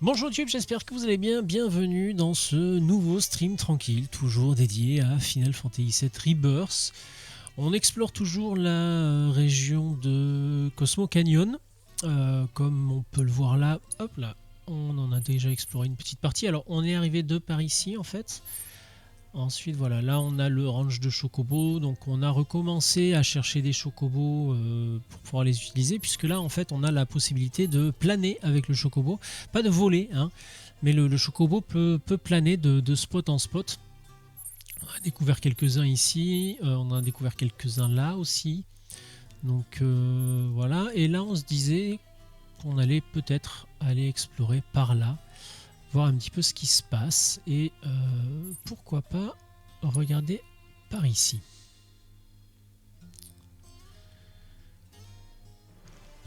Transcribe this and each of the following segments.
Bonjour YouTube, j'espère que vous allez bien. Bienvenue dans ce nouveau stream tranquille, toujours dédié à Final Fantasy VII Rebirth. On explore toujours la région de Cosmo Canyon. Comme on peut le voir là, hop là, on en a déjà exploré une petite partie. Alors on est arrivé de par ici en fait. Ensuite voilà, là on a le ranch de Chocobo, donc on a recommencé à chercher des Chocobos pour pouvoir les utiliser, puisque là en fait on a la possibilité de planer avec le Chocobo, pas de voler, hein, mais le Chocobo peut planer de spot en spot. On a découvert quelques-uns ici, on en a découvert quelques-uns là aussi, donc voilà, et là on se disait qu'on allait peut-être aller explorer par là, voir un petit peu ce qui se passe et pourquoi pas regarder par ici.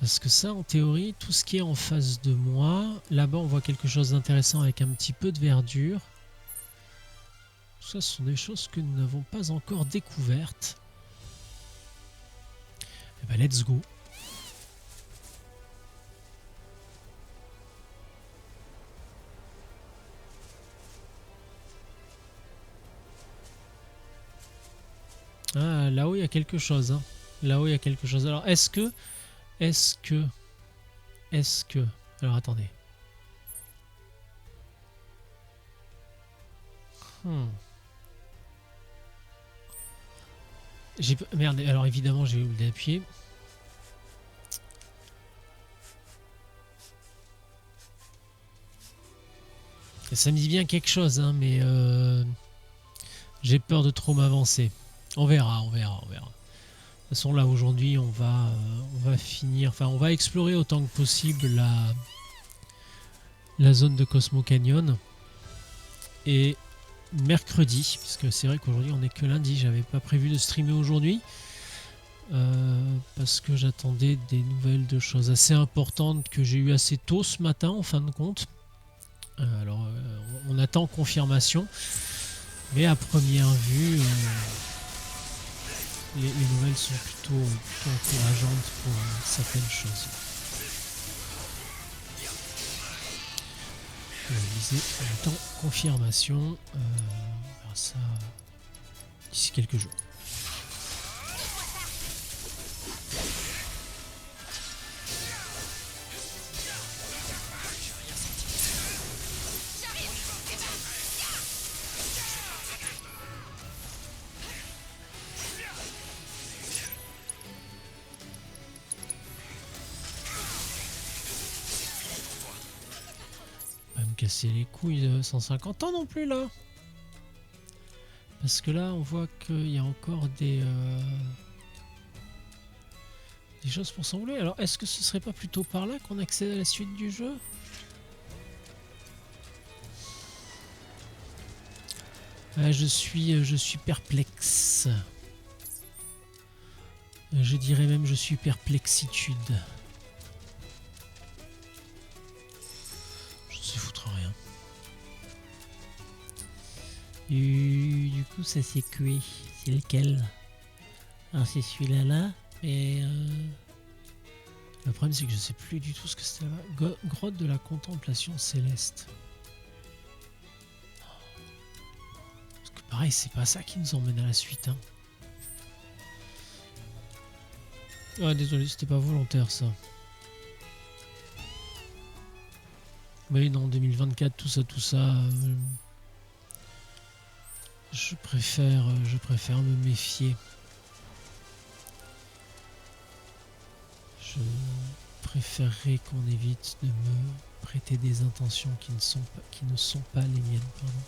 Parce que ça, en théorie, tout ce qui est en face de moi, là-bas on voit quelque chose d'intéressant avec un petit peu de verdure. Tout ça, ce sont des choses que nous n'avons pas encore découvertes. Et ben, let's go. Ah, là-haut il y a quelque chose. Hein. Là-haut il y a quelque chose. Alors, est-ce que... Alors, attendez. Hmm. Merde, alors évidemment j'ai oublié d'appuyer. Ça me dit bien quelque chose, hein, mais j'ai peur de trop m'avancer. On verra, on verra, on verra. De toute façon, là aujourd'hui, on va finir, enfin, on va explorer autant que possible la zone de Cosmo Canyon. Et mercredi, puisque c'est vrai qu'aujourd'hui on n'est que lundi, j'avais pas prévu de streamer aujourd'hui. Parce que j'attendais des nouvelles de choses assez importantes que j'ai eu assez tôt ce matin en fin de compte. Alors on attend confirmation, mais à première vue les nouvelles sont plutôt encourageantes pour certaines choses. Je disais, on attend confirmation, on verra ça d'ici quelques jours. Pas me casser les couilles de 150 ans non plus là. Parce que là on voit qu'il y a encore des choses pour s'envoler. Alors est-ce que ce serait pas plutôt par là qu'on accède à la suite du jeu? Je suis perplexe. Je dirais même je suis perplexitude. Je ne sais foutre rien. Du coup ça c'est cuit. C'est lequel? Alors c'est celui-là là. Et le problème c'est que je sais plus du tout ce que c'était là. Grotte de la contemplation céleste. Parce que pareil c'est pas ça qui nous emmène à la suite. Hein. Ah désolé c'était pas volontaire ça. Mais non 2024 tout ça. Je préfère me méfier. Je préférerais qu'on évite de me prêter des intentions qui ne sont pas les miennes. Pardon.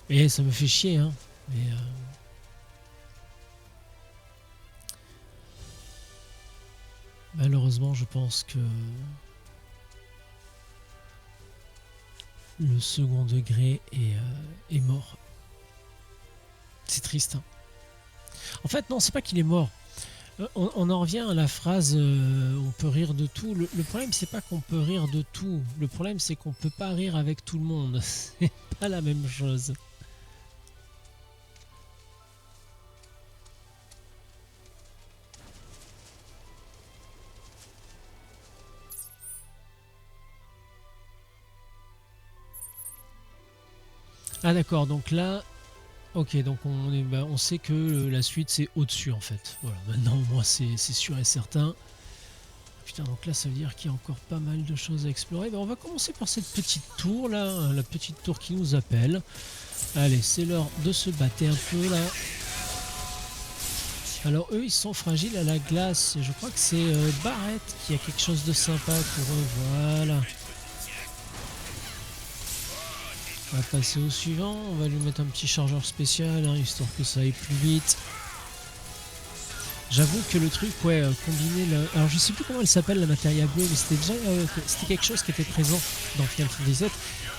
Et ça me fait chier, hein. Mais malheureusement, je pense que le second degré est mort. C'est triste. Hein. En fait, non, c'est pas qu'il est mort. On en revient à la phrase on peut rire de tout. Le problème, c'est pas qu'on peut rire de tout. Le problème, c'est qu'on peut pas rire avec tout le monde. C'est pas la même chose. Ah d'accord, donc là... Ok, donc on sait que la suite c'est au-dessus en fait. Voilà, maintenant moi c'est sûr et certain. Putain, donc là ça veut dire qu'il y a encore pas mal de choses à explorer. Ben, on va commencer par cette petite tour là, hein, la petite tour qui nous appelle. Allez, c'est l'heure de se battre un peu là. Alors eux ils sont fragiles à la glace. Et je crois que c'est Barrett qui a quelque chose de sympa pour eux. Voilà. On va passer au suivant. On va lui mettre un petit chargeur spécial, hein, histoire que ça aille plus vite. J'avoue que le truc, ouais, combiner le... Alors je sais plus comment elle s'appelle la matérielle bleue, mais c'était déjà c'était quelque chose qui était présent dans Final Fantasy VII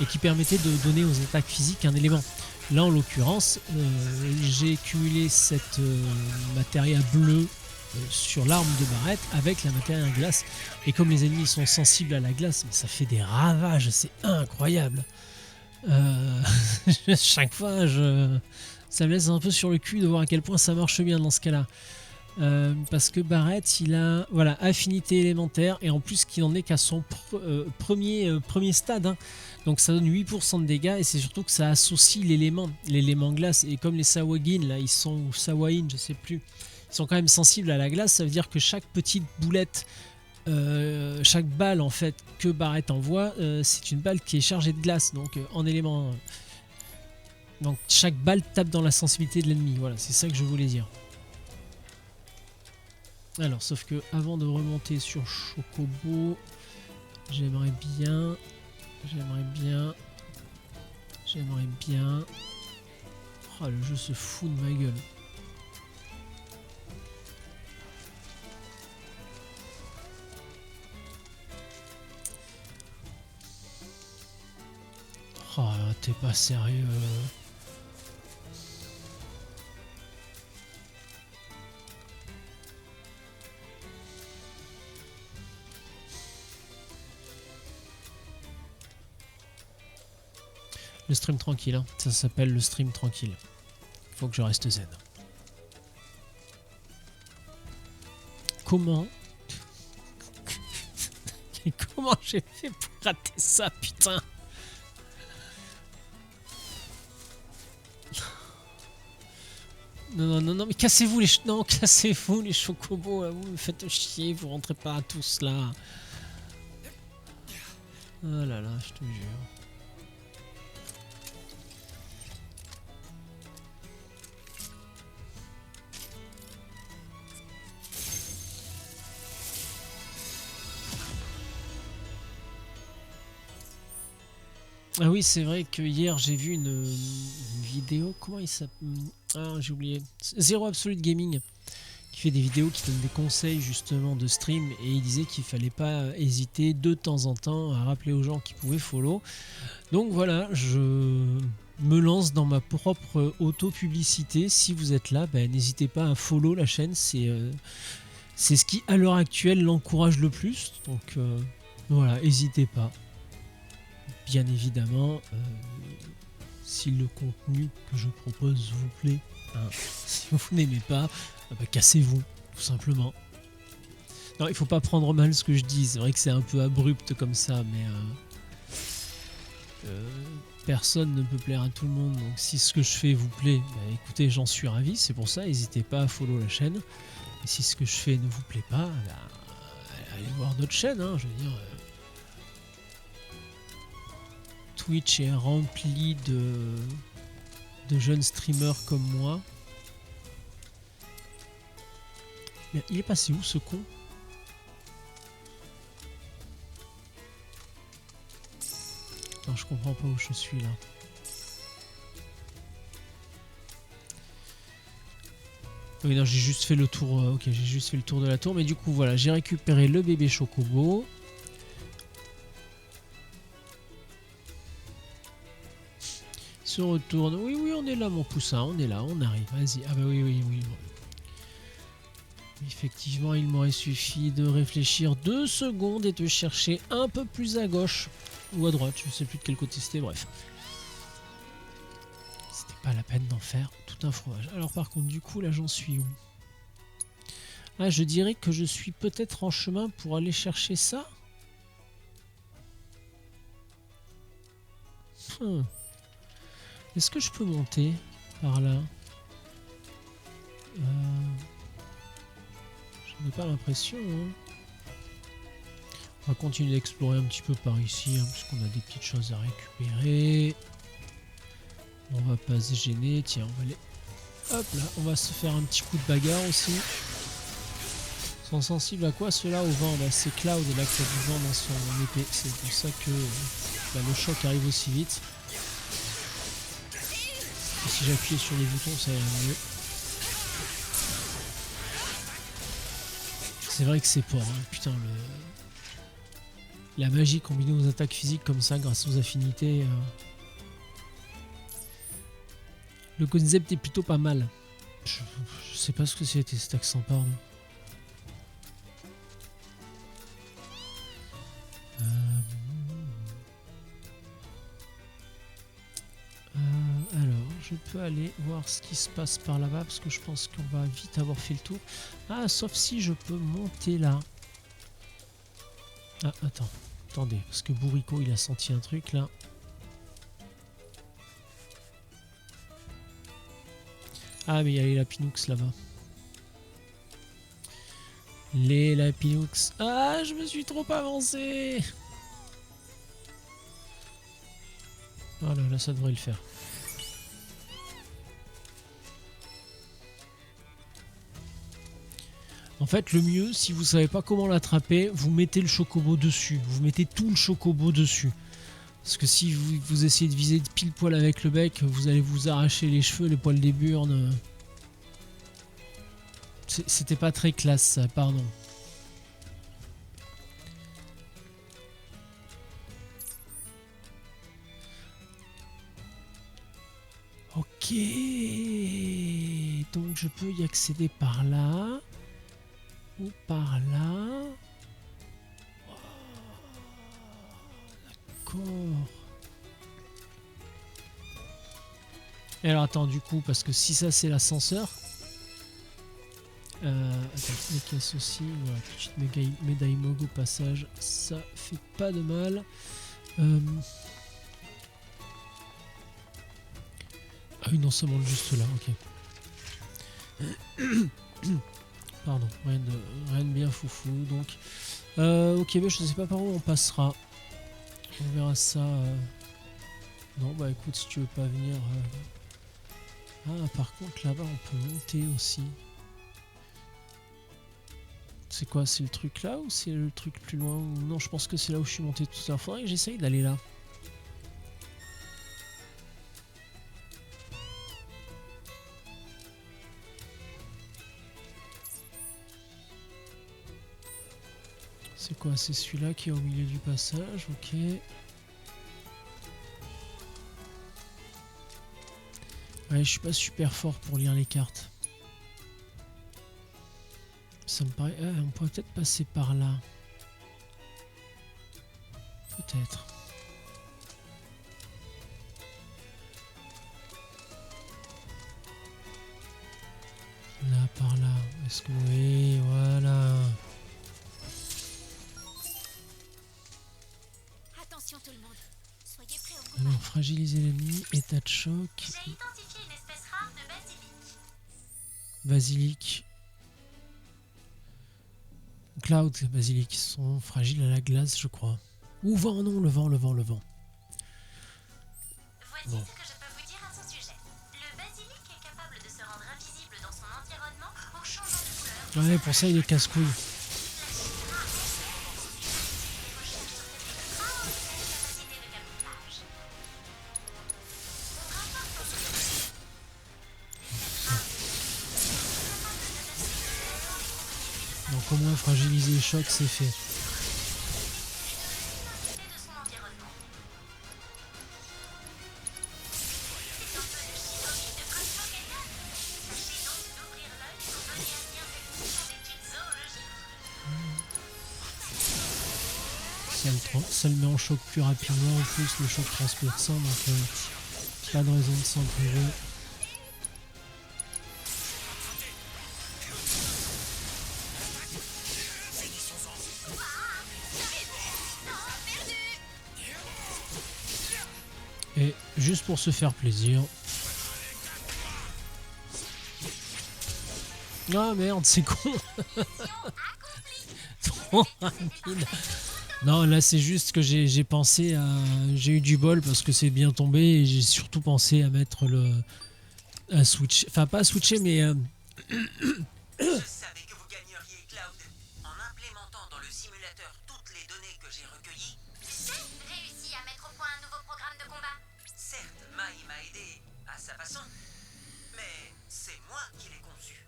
et qui permettait de donner aux attaques physiques un élément. Là en l'occurrence, j'ai cumulé cette matérielle bleue sur l'arme de Barrett avec la matérielle glace. Et comme les ennemis sont sensibles à la glace, ça fait des ravages, c'est incroyable. Chaque fois, ça me laisse un peu sur le cul de voir à quel point ça marche bien dans ce cas-là. Parce que Barrett il a voilà, affinité élémentaire et en plus qu'il en est qu'à son premier stade, hein. Donc ça donne 8% de dégâts et c'est surtout que ça associe l'élément glace, et comme les Sawagin là ils sont, ou Sawain je sais plus, ils sont quand même sensibles à la glace. Ça veut dire que chaque petite boulette, chaque balle en fait que Barrett envoie, c'est une balle qui est chargée de glace, donc en élément, donc chaque balle tape dans la sensibilité de l'ennemi. Voilà, c'est ça que je voulais dire. Alors, sauf que avant de remonter sur Chocobo, j'aimerais bien... Oh, le jeu se fout de ma gueule. Oh, t'es pas sérieux. Le stream tranquille, hein. Ça s'appelle le stream tranquille. Faut que je reste zen. Comment comment j'ai fait pour rater ça, putain? Non, mais cassez-vous cassez-vous les chocobos, là, vous me faites chier, vous rentrez pas à tous là. Oh là là, je te jure. Ah oui, c'est vrai que hier j'ai vu une vidéo, comment il s'appelle? Ah, j'ai oublié. Zero Absolute Gaming, qui fait des vidéos qui donnent des conseils justement de stream, et il disait qu'il fallait pas hésiter de temps en temps à rappeler aux gens qui pouvaient follow. Donc voilà, je me lance dans ma propre auto-publicité. Si vous êtes là, ben, n'hésitez pas à follow la chaîne, c'est ce qui à l'heure actuelle l'encourage le plus. Donc voilà, n'hésitez pas. Bien évidemment, si le contenu que je propose vous plaît, hein, si vous n'aimez pas, bah, cassez-vous, tout simplement. Non, il faut pas prendre mal ce que je dis, c'est vrai que c'est un peu abrupt comme ça, mais personne ne peut plaire à tout le monde, donc si ce que je fais vous plaît, bah, écoutez, j'en suis ravi, c'est pour ça, n'hésitez pas à follow la chaîne. Et si ce que je fais ne vous plaît pas, bah, allez voir d'autres chaînes, hein, je veux dire... Twitch est rempli de jeunes streamers comme moi. Mais il est passé où ce con? Non, je comprends pas où je suis là. Oui, non, j'ai juste fait le tour. Ok, j'ai juste fait le tour de la tour, mais du coup, voilà, j'ai récupéré le bébé Chocobo. Se retourne. Oui, on est là, mon poussin, on est là, on arrive. Vas-y. Ah bah oui. Effectivement, il m'aurait suffi de réfléchir 2 secondes et de chercher un peu plus à gauche ou à droite. Je ne sais plus de quel côté c'était, bref. C'était pas la peine d'en faire tout un fromage. Alors par contre, du coup, là, j'en suis où? Ah, je dirais que je suis peut-être en chemin pour aller chercher ça. Est-ce que je peux monter par là? Je n'ai pas l'impression. Hein. On va continuer d'explorer un petit peu par ici, hein, parce qu'on a des petites choses à récupérer. On va pas se gêner. Tiens, on va aller... Hop là, on va se faire un petit coup de bagarre aussi. Ils sont sensibles à quoi ceux-là? Au vent. Bah, c'est Cloud là qui a du vent dans son épée. C'est pour ça que bah, le choc arrive aussi vite. Et si j'appuie sur les boutons, ça ira mieux. C'est vrai que c'est fort, hein. Putain, la magie combinée aux attaques physiques comme ça grâce aux affinités. Le concept est plutôt pas mal. Je sais pas ce que c'était cet accent, pardon. Alors, je peux aller voir ce qui se passe par là-bas parce que je pense qu'on va vite avoir fait le tour. Ah, sauf si je peux monter là. Ah, attendez, parce que Bourrico il a senti un truc là. Ah, mais il y a les Lapinoux là-bas. Les Lapinoux. Ah, je me suis trop avancé. Voilà, là ça devrait le faire. En fait, le mieux, si vous savez pas comment l'attraper, vous mettez le chocobo dessus. Vous mettez tout le chocobo dessus. Parce que si vous essayez de viser pile poil avec le bec, vous allez vous arracher les cheveux, les poils des burnes. C'était pas très classe ça, pardon. Ok. Donc je peux y accéder par là. Ou par là. D'accord. Et alors attends, du coup, parce que si ça c'est l'ascenseur. Attends, les casse aussi. Voilà, petite médaille Mog au passage. Ça fait pas de mal. Ah oui, non, ça monte juste là, ok. Pardon, rien de bien foufou. Donc, ok, mais je sais pas par où on passera. On verra ça. Non, bah écoute, si tu veux pas venir. Ah, par contre, là-bas, on peut monter aussi. C'est quoi? C'est le truc là ou c'est le truc plus loin? Non, je pense que c'est là où je suis monté tout à l'heure. Faudrait que j'essaye d'aller là. C'est quoi? C'est celui-là qui est au milieu du passage, ok. Ouais, je suis pas super fort pour lire les cartes. Ça me paraît... Ah, on pourrait peut-être passer par là. Peut-être. Là, par là. Est-ce que... Oui, voilà. Attention tout le monde. Soyez prêts au combat. Alors, fragiliser l'ennemi, état de choc. J'ai identifié une espèce rare de basilic. Basilic. Cloud, basilic sont fragiles à la glace, je crois. Ou vent, non, le vent. Voici Bon. ce que je peux vous dire à son sujet. Le basilic est capable de se rendre invisible dans son environnement en changeant de couleur. Ouais, pour ça, il est casse-couille. Donc au moins fragiliser les chocs, c'est fait. Ça le met en choc plus rapidement, en plus le choc transperçant, donc pas de raison de s'en priver. Et juste pour se faire plaisir. Ah merde, c'est con. Trop rapide. Non, là c'est juste que j'ai pensé à... J'ai eu du bol parce que c'est bien tombé et j'ai surtout pensé à mettre le... à switch... Enfin pas à switcher mais... Je savais que vous gagneriez, Cloud. En implémentant dans le simulateur toutes les données que j'ai recueillies, J'ai réussi à mettre au point un nouveau programme de combat. certes, Mai m'a aidé à sa façon, mais c'est moi qui l'ai conçu.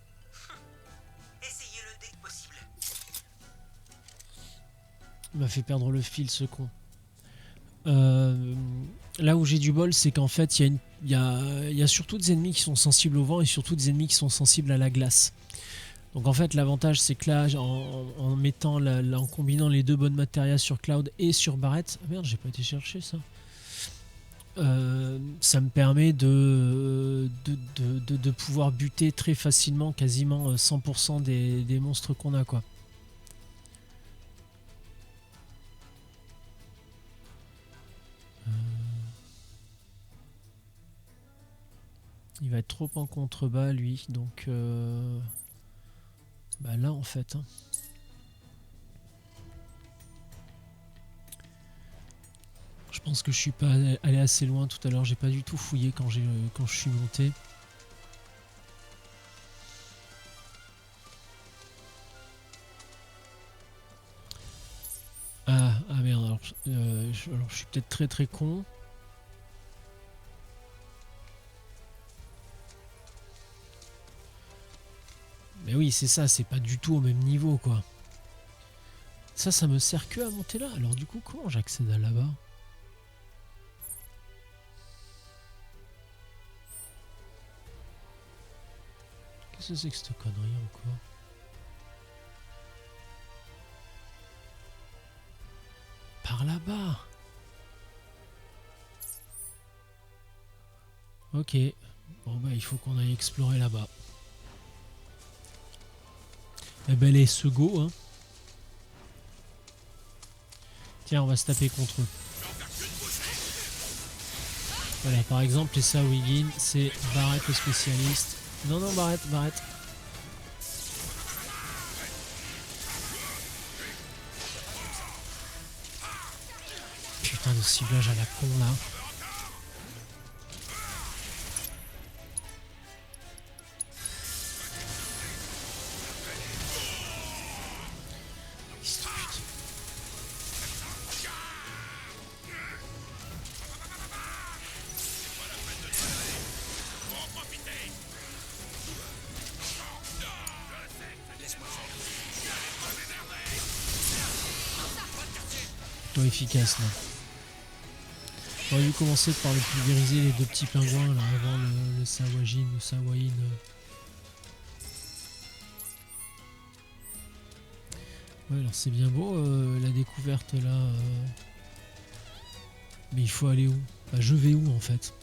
Essayez-le dès que possible. Il m'a fait perdre le fil ce con. Là où j'ai du bol, c'est qu'en fait, il y a surtout des ennemis qui sont sensibles au vent et surtout des ennemis qui sont sensibles à la glace. Donc en fait, l'avantage, c'est que là, en mettant en combinant les deux bonnes matérias sur Cloud et sur Barrett... Ah merde, j'ai pas été chercher ça. Ça me permet de pouvoir buter très facilement quasiment 100% des monstres qu'on a, quoi. Il va être trop en contrebas lui, donc bah là en fait. Hein. Je pense que je suis pas allé assez loin tout à l'heure, j'ai pas du tout fouillé quand je suis monté. Ah merde, alors je suis peut-être très très con. Mais oui, c'est ça, c'est pas du tout au même niveau, quoi. Ça me sert que à monter là. Alors du coup, comment j'accède à là-bas? Qu'est-ce que c'est que cette connerie encore? Par là-bas. Ok. Bon bah il faut qu'on aille explorer là-bas. Eh ben les Sego, hein. Tiens, on va se taper contre eux. Voilà, par exemple, les Sawigin, c'est Barrett le spécialiste. Non, non, Barrett. Putain de ciblage à la con là. Efficace là. J'aurais dû commencer par le pulvériser les deux petits pingouins là avant le Sawajin ou Sawain. Ouais, alors c'est bien beau la découverte là. Mais il faut aller où? Bah, je vais où en fait?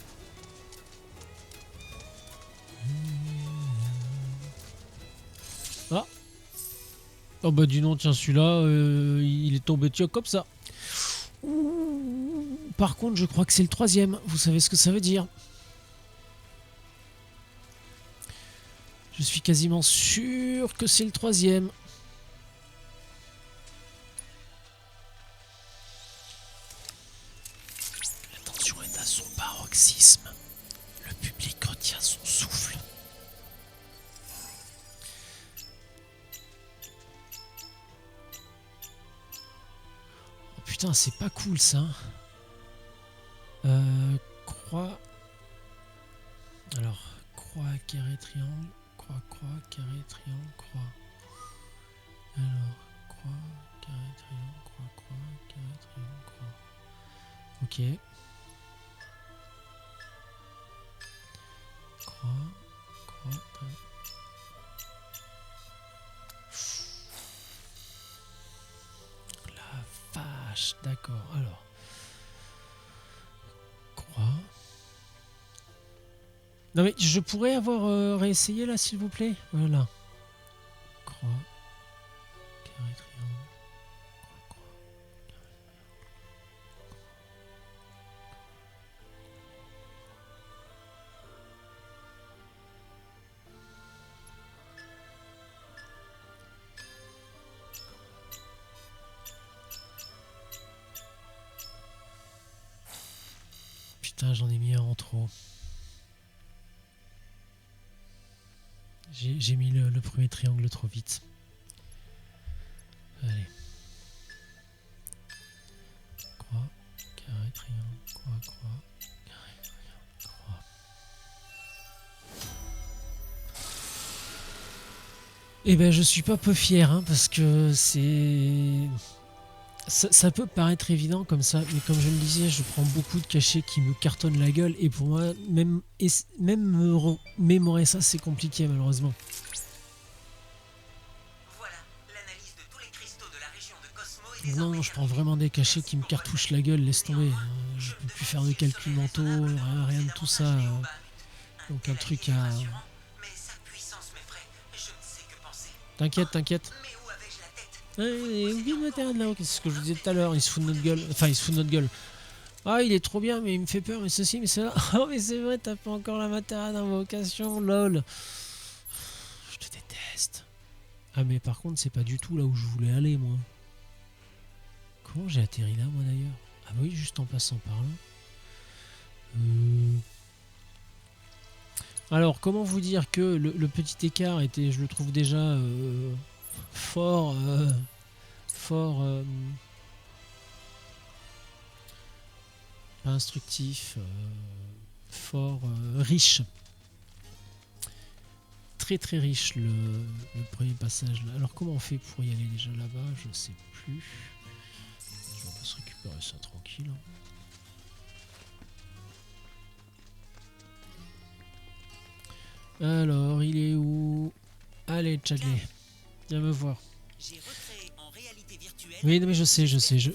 Ah! Oh bah dis non, tiens celui-là, il est tombé tiens comme ça. Par contre, je crois que c'est le troisième. Vous savez ce que ça veut dire? Je suis quasiment sûr que c'est le troisième. La tension est à son paroxysme. Le public retient son souffle. Oh putain, c'est pas cool ça. Croix. Alors, croix, carré, triangle. Croix, carré, triangle, croix. Alors, croix, carré, triangle, croix, carré, triangle, croix. Ok. Croix, triangle. La vache, d'accord. Alors. Croix. Non mais je pourrais avoir réessayé là s'il vous plaît. Voilà. Croix. Carré, triangle. Croix, carré, Putain, j'en ai mis un en trop. J'ai mis le premier triangle trop vite. Allez. Croix, carré, triangle, croix, croix, carré, triangle, croix. Eh ben, je suis pas peu fier, hein, parce que c'est... Ça peut paraître évident comme ça, mais comme je le disais, je prends beaucoup de cachets qui me cartonnent la gueule, et pour moi, même me mémorer ça, c'est compliqué, malheureusement. Voilà l'analyse de tous les cristaux de la région de Cosmo et Non, désormais je prends vraiment des cachets qui me cartouchent la gueule, laisse tomber. Je peux plus faire de calculs mentaux, rien de tout ça. Donc un truc à... mais sa puissance m'effraie. Je ne sais que penser. T'inquiète, t'inquiète. Mais où avais-je la tête? Oublie le matériel là-haut, c'est ce que je vous disais tout à l'heure, il se fout de notre gueule. Enfin, il se fout de notre gueule. Ah, il est trop bien, mais il me fait peur, mais ceci, mais cela. Oh, mais c'est vrai, t'as pas encore la matériel d'invocation, lol. Je te déteste. Ah, mais par contre, c'est pas du tout là où je voulais aller, moi. Comment j'ai atterri là, moi, d'ailleurs? Ah bah oui, juste en passant par là. Alors, comment vous dire que le petit écart était, je le trouve déjà fort pas instructif, fort riche, très très riche le premier passage là. Alors comment on fait pour y aller déjà là-bas? Je sais plus. On va se récupérer ça tranquille. Alors il est où? Allez Chadley, viens me voir. J'ai recréé en réalité virtuelle. Oui, non, mais je sais.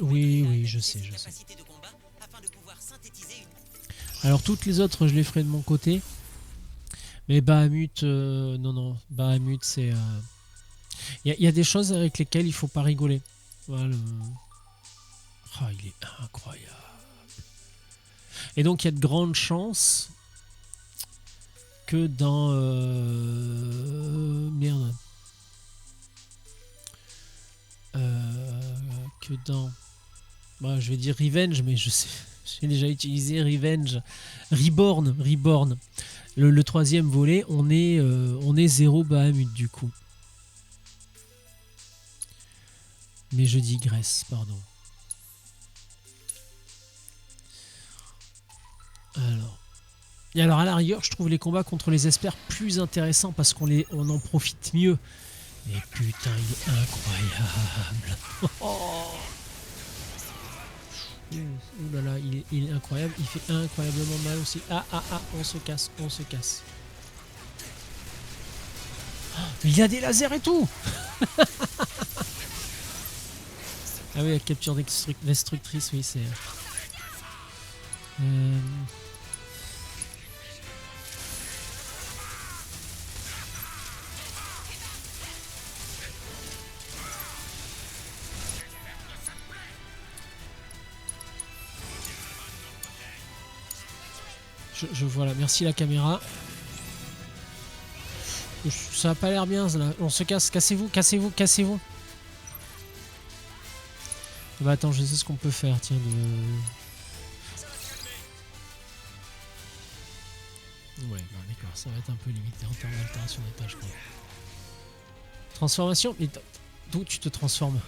Oui, je sais. Capacité de combat afin de pouvoir synthétiser une... Alors toutes les autres, je les ferai de mon côté. Mais Bahamut, non. Bahamut, c'est... Il y a des choses avec lesquelles il faut pas rigoler. Voilà. Ah, il est incroyable. Et donc il y a de grandes chances que dans... Merde. Que dans... Bah, je vais dire Revenge, mais je sais... J'ai déjà utilisé Revenge. Reborn. Le troisième volet, on est 0 Bahamut du coup. Mais je digresse, pardon. Alors à la rigueur, je trouve les combats contre les espers plus intéressants parce on en profite mieux. Mais putain, il est incroyable. Ouh là là, il est incroyable. Il fait incroyablement mal aussi. Ah, on se casse. Il a des lasers et tout. Ah oui, la capture destructrice, oui, c'est... Je vois là, merci la caméra. Ça a pas l'air bien là. On se casse, cassez-vous. Bah attends, je sais ce qu'on peut faire, tiens. Ouais, bah, d'accord, ça va être un peu limité en termes d'altération d'étage quoi. Transformation, mais d'où tu te transformes?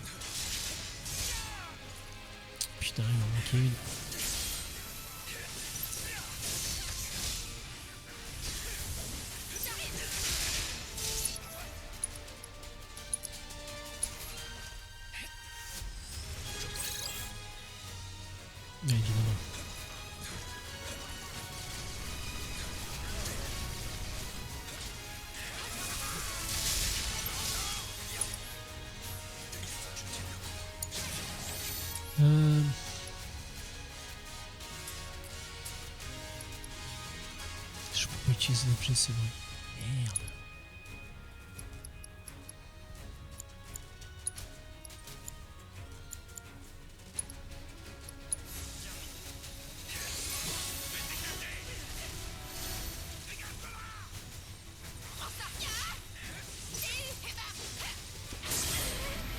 Putain, il en manquait une. Ouais, évidemment. Je peux pas utiliser l'objet, c'est vrai. Merde.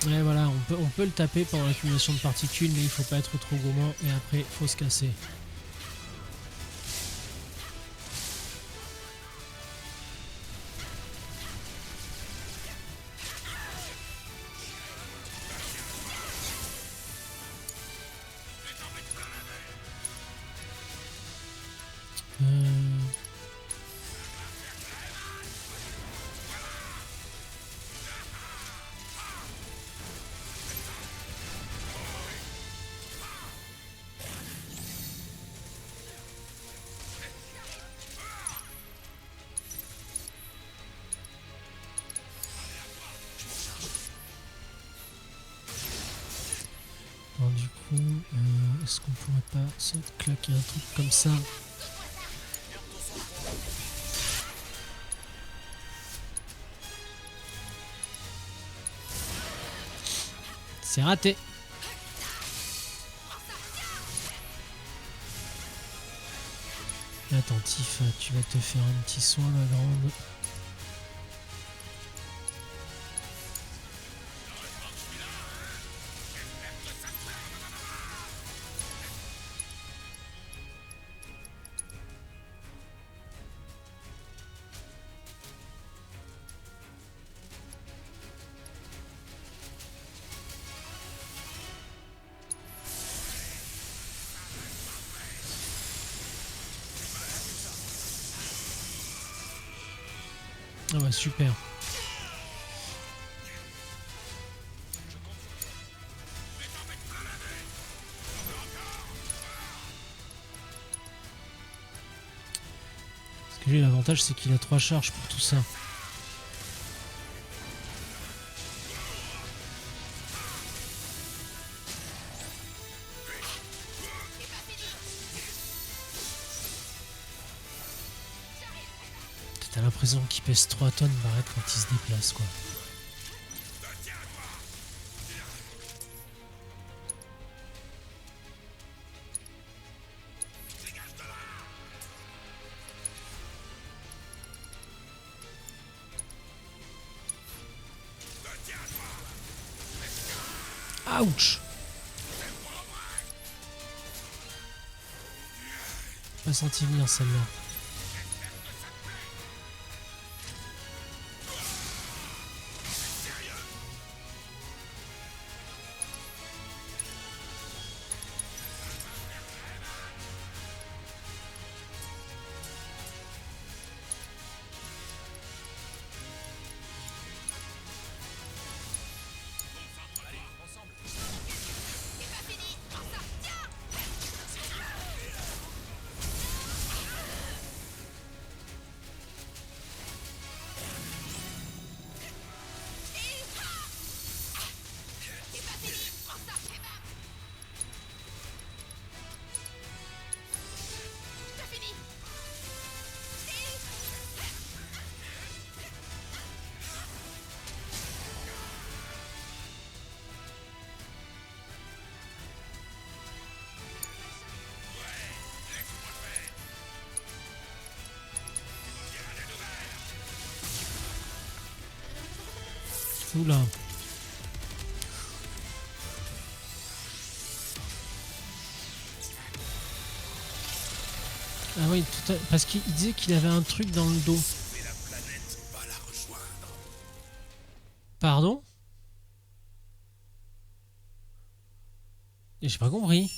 Ouais voilà, on peut le taper pendant l'accumulation de particules, mais il faut pas être trop gourmand et après il faut se casser. Est-ce qu'on pourrait pas se claquer un truc comme ça? C'est raté. Attends, Tiff, tu vas te faire un petit soin, ma grande. Ah bah super. Ce que j'ai l'avantage c'est qu'il a 3 charges pour tout ça. T'as l'impression qu'il pèse 3 tonnes Barrett quand il se déplace quoi. Ouch! Pas senti venir celle-là. Oula. Ah oui, parce qu'il disait qu'il avait un truc dans le dos. Pardon? Et j'ai pas compris.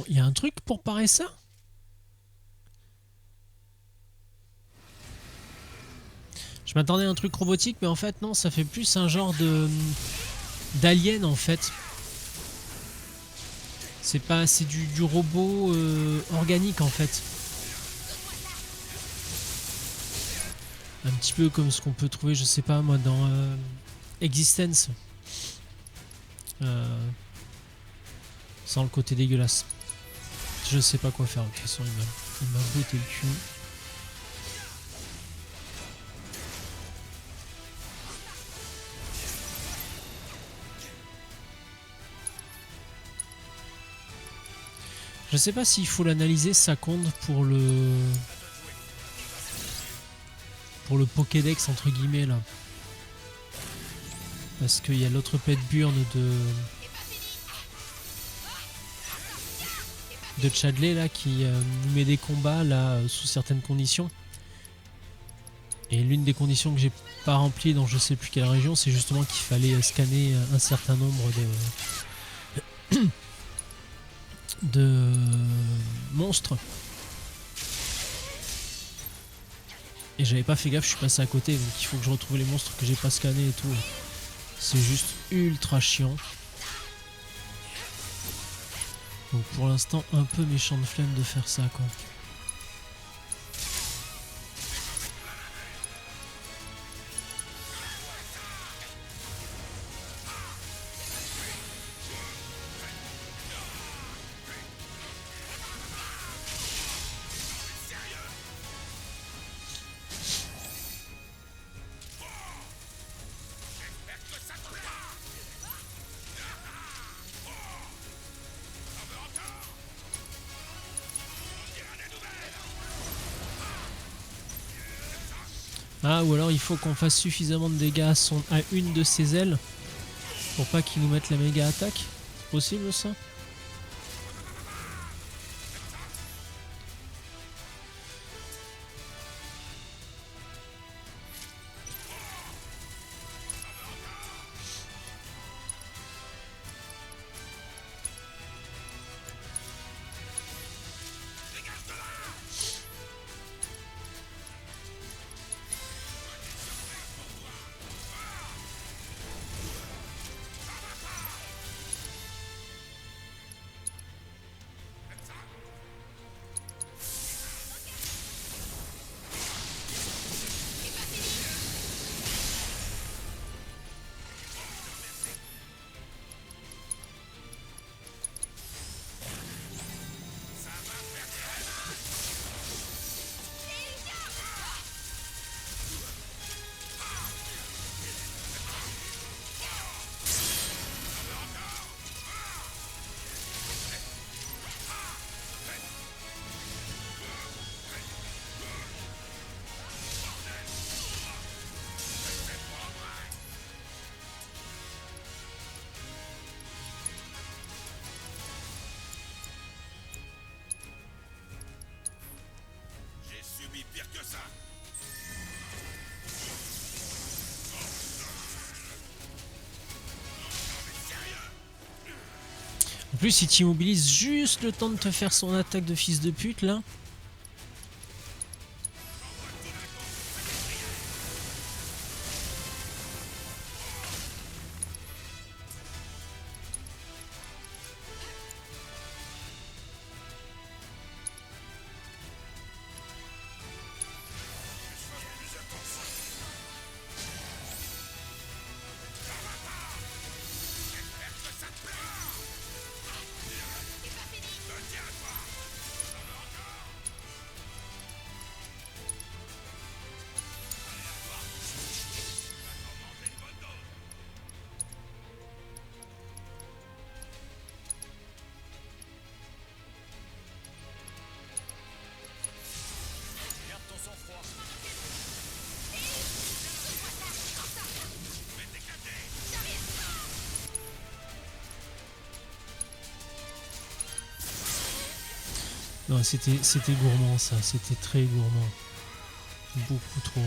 Il y a un truc pour parer ça? Je m'attendais à un truc robotique, mais en fait non, ça fait plus un genre de d'alien en fait. C'est pas, c'est du robot organique en fait. Un petit peu comme ce qu'on peut trouver, je sais pas moi, dans Existence. Sans le côté dégueulasse. Je sais pas quoi faire, de toute façon il m'a botté le cul. Je sais pas s'il faut l'analyser, ça compte pour le Pokédex entre guillemets là. Parce qu'il y a l'autre pet burn de Chadley là qui nous met des combats là sous certaines conditions. Et l'une des conditions que j'ai pas remplies dans je sais plus quelle région, c'est justement qu'il fallait scanner un certain nombre de monstres. Et j'avais pas fait gaffe, je suis passé à côté, donc il faut que je retrouve les monstres que j'ai pas scannés et tout. C'est juste ultra chiant. Donc pour l'instant un peu méchant de flemme de faire ça quoi. Ah, ou alors il faut qu'on fasse suffisamment de dégâts à une de ses ailes pour pas qu'il nous mette la méga attaque. C'est possible ça? Pire que ça. En plus, il t'immobilise juste le temps de te faire son attaque de fils de pute là. Non, c'était gourmand ça, c'était très gourmand. Beaucoup trop.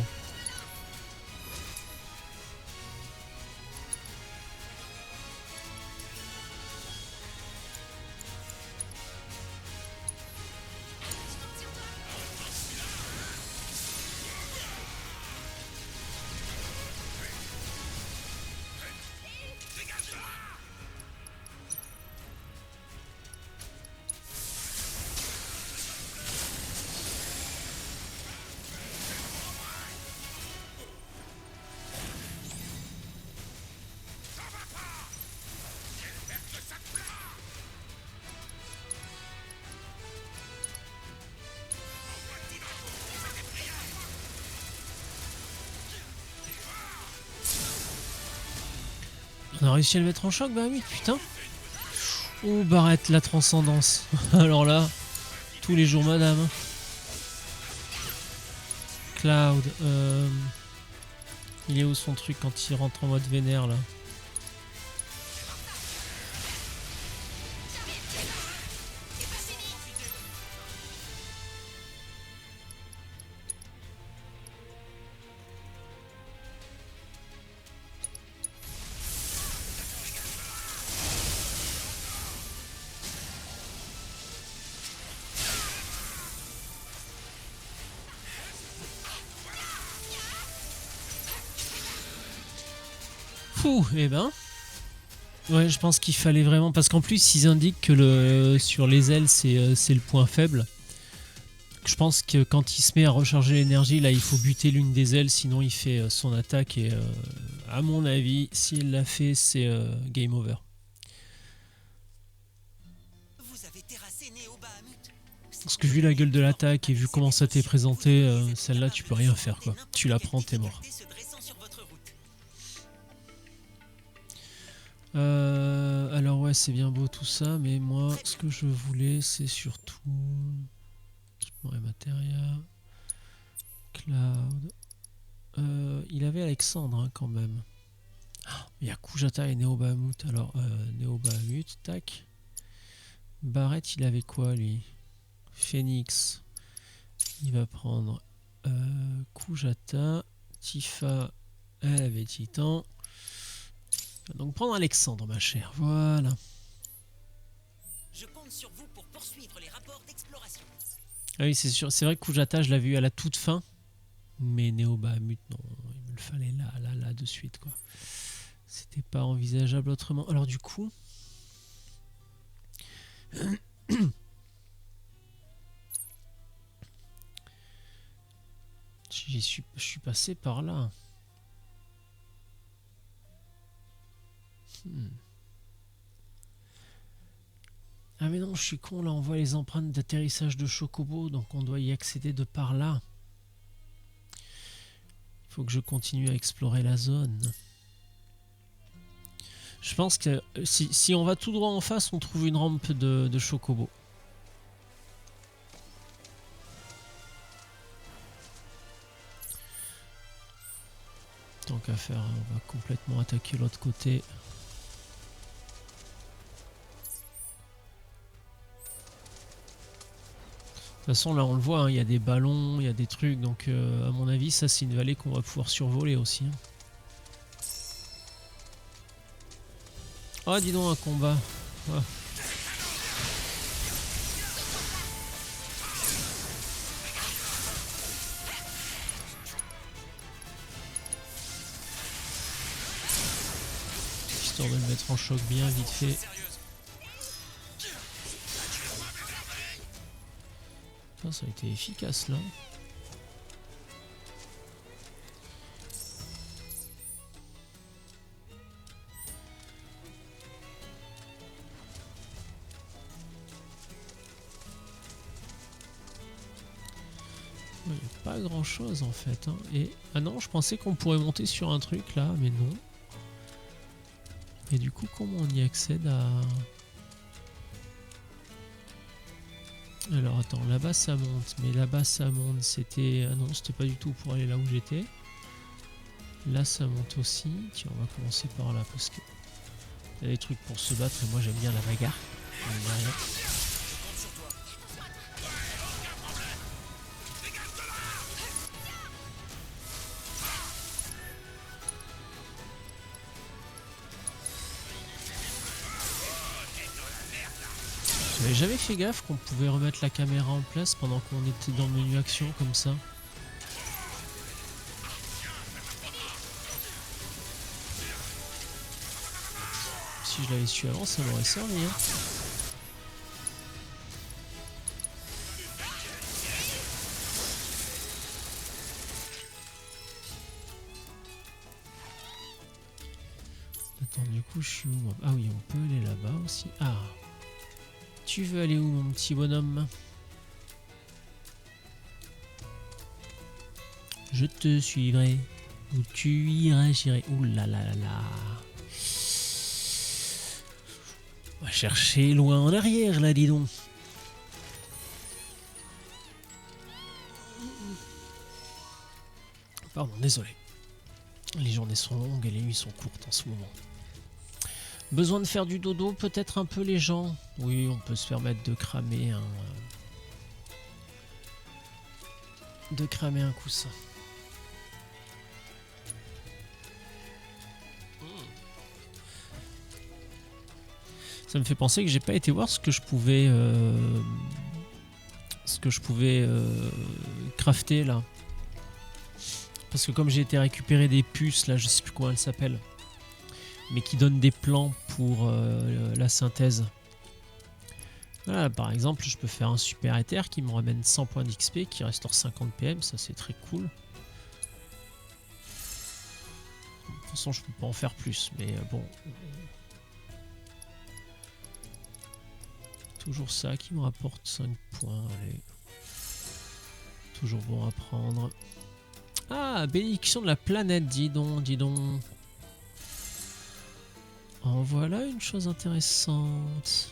On a réussi à le mettre en choc, bah oui, putain. Oh, Barrett, la transcendance. Alors là, tous les jours, madame. Cloud. Il est où son truc quand il rentre en mode vénère, là? Fou, eh ben. Ouais, je pense qu'il fallait vraiment... Parce qu'en plus, ils indiquent que sur les ailes, c'est le point faible. Je pense que quand il se met à recharger l'énergie, là, il faut buter l'une des ailes, sinon il fait son attaque. Et à mon avis, s'il l'a fait, c'est game over. Vous avez terrassé Néo Bahamut. Parce que vu la gueule de l'attaque et vu comment ça t'est présenté, celle-là, tu peux rien faire, quoi. Tu la prends, t'es mort. Alors ouais, c'est bien beau tout ça, mais moi, ce que je voulais, c'est surtout... Équipement et matériel. Cloud. il avait Alexandre hein, quand même. Il y a Kujata et Neo Bahamut. Alors, Neo Bahamut, tac. Barrett, il avait quoi lui? Phoenix. Il va prendre Kujata. Tifa, elle avait Titan. Il va donc prendre Alexandre, ma chère. Voilà. Je compte sur vous pour poursuivre les rapports d'exploration. Ah oui, c'est sûr. C'est vrai que Kujata, je l'avais eu à la toute fin. Mais Neo Bahamut, non. Il me le fallait là, de suite, quoi. C'était pas envisageable autrement. Alors, du coup. Je suis passé par là. Ah mais non, je suis con, là on voit les empreintes d'atterrissage de Chocobo, donc on doit y accéder de par là. Il faut que je continue à explorer la zone. Je pense que si on va tout droit en face, on trouve une rampe de Chocobo. Tant qu'à faire, on va complètement attaquer l'autre côté. De toute façon, là, on le voit, hein, il y a des ballons, il y a des trucs. Donc, à mon avis, ça, c'est une vallée qu'on va pouvoir survoler aussi. Hein. Oh, dis donc, un combat. Oh. Histoire de le mettre en choc bien vite fait. Ça a été efficace là. Il n'y a pas grand chose en fait. Hein. Et ah non, je pensais qu'on pourrait monter sur un truc là, mais non. Et du coup, comment on y accède à... Alors attends, là-bas ça monte, mais là-bas ça monte, c'était... Ah non, c'était pas du tout pour aller là où j'étais. Là ça monte aussi. Tiens, on va commencer par là parce que... Il y a des trucs pour se battre et moi j'aime bien la bagarre. J'avais jamais fait gaffe qu'on pouvait remettre la caméra en place pendant qu'on était dans le menu action comme ça. Si je l'avais su avant, ça m'aurait servi. Hein. Attends, du coup, je suis où? Ah oui, on peut aller là-bas aussi. Ah. Tu veux aller où, mon petit bonhomme? Je te suivrai. Où tu iras, j'irai. Ouh là là là là. On va chercher loin en arrière, là, dis donc. Pardon, désolé. Les journées sont longues et les nuits sont courtes en ce moment. Besoin de faire du dodo, peut-être un peu les gens. Oui, on peut se permettre de cramer un coussin. Ça me fait penser que j'ai pas été voir ce que je pouvais crafter là. Parce que comme j'ai été récupérer des puces là, je sais plus comment elles s'appellent, mais qui donnent des plans pour la synthèse. Voilà, par exemple, je peux faire un super éther qui me ramène 100 points d'XP, qui restaure 50 PM, ça c'est très cool. De toute façon, je peux pas en faire plus, mais bon. Toujours ça qui me rapporte 5 points, allez. Toujours bon à prendre. Ah, bénédiction de la planète, dis donc, dis donc. En voilà une chose intéressante.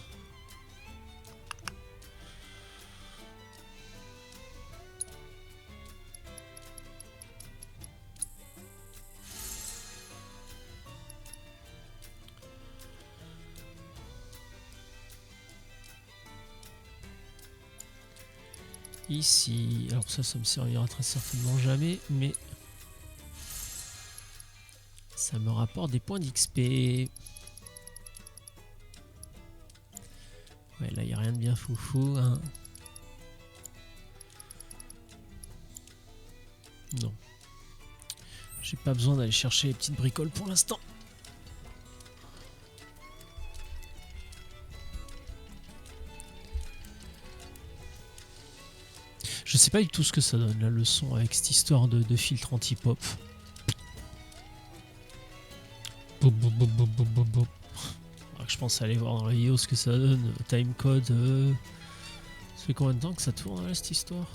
Ici, alors ça me servira très certainement jamais, mais ça me rapporte des points d'XP. Ouais, là il n'y a rien de bien foufou, hein. Non. J'ai pas besoin d'aller chercher les petites bricoles pour l'instant. Je sais pas du tout ce que ça donne la leçon avec cette histoire de filtre anti-pop. Je pense aller voir dans la vidéo ce que ça donne. Timecode. Ça fait combien de temps que ça tourne là cette histoire?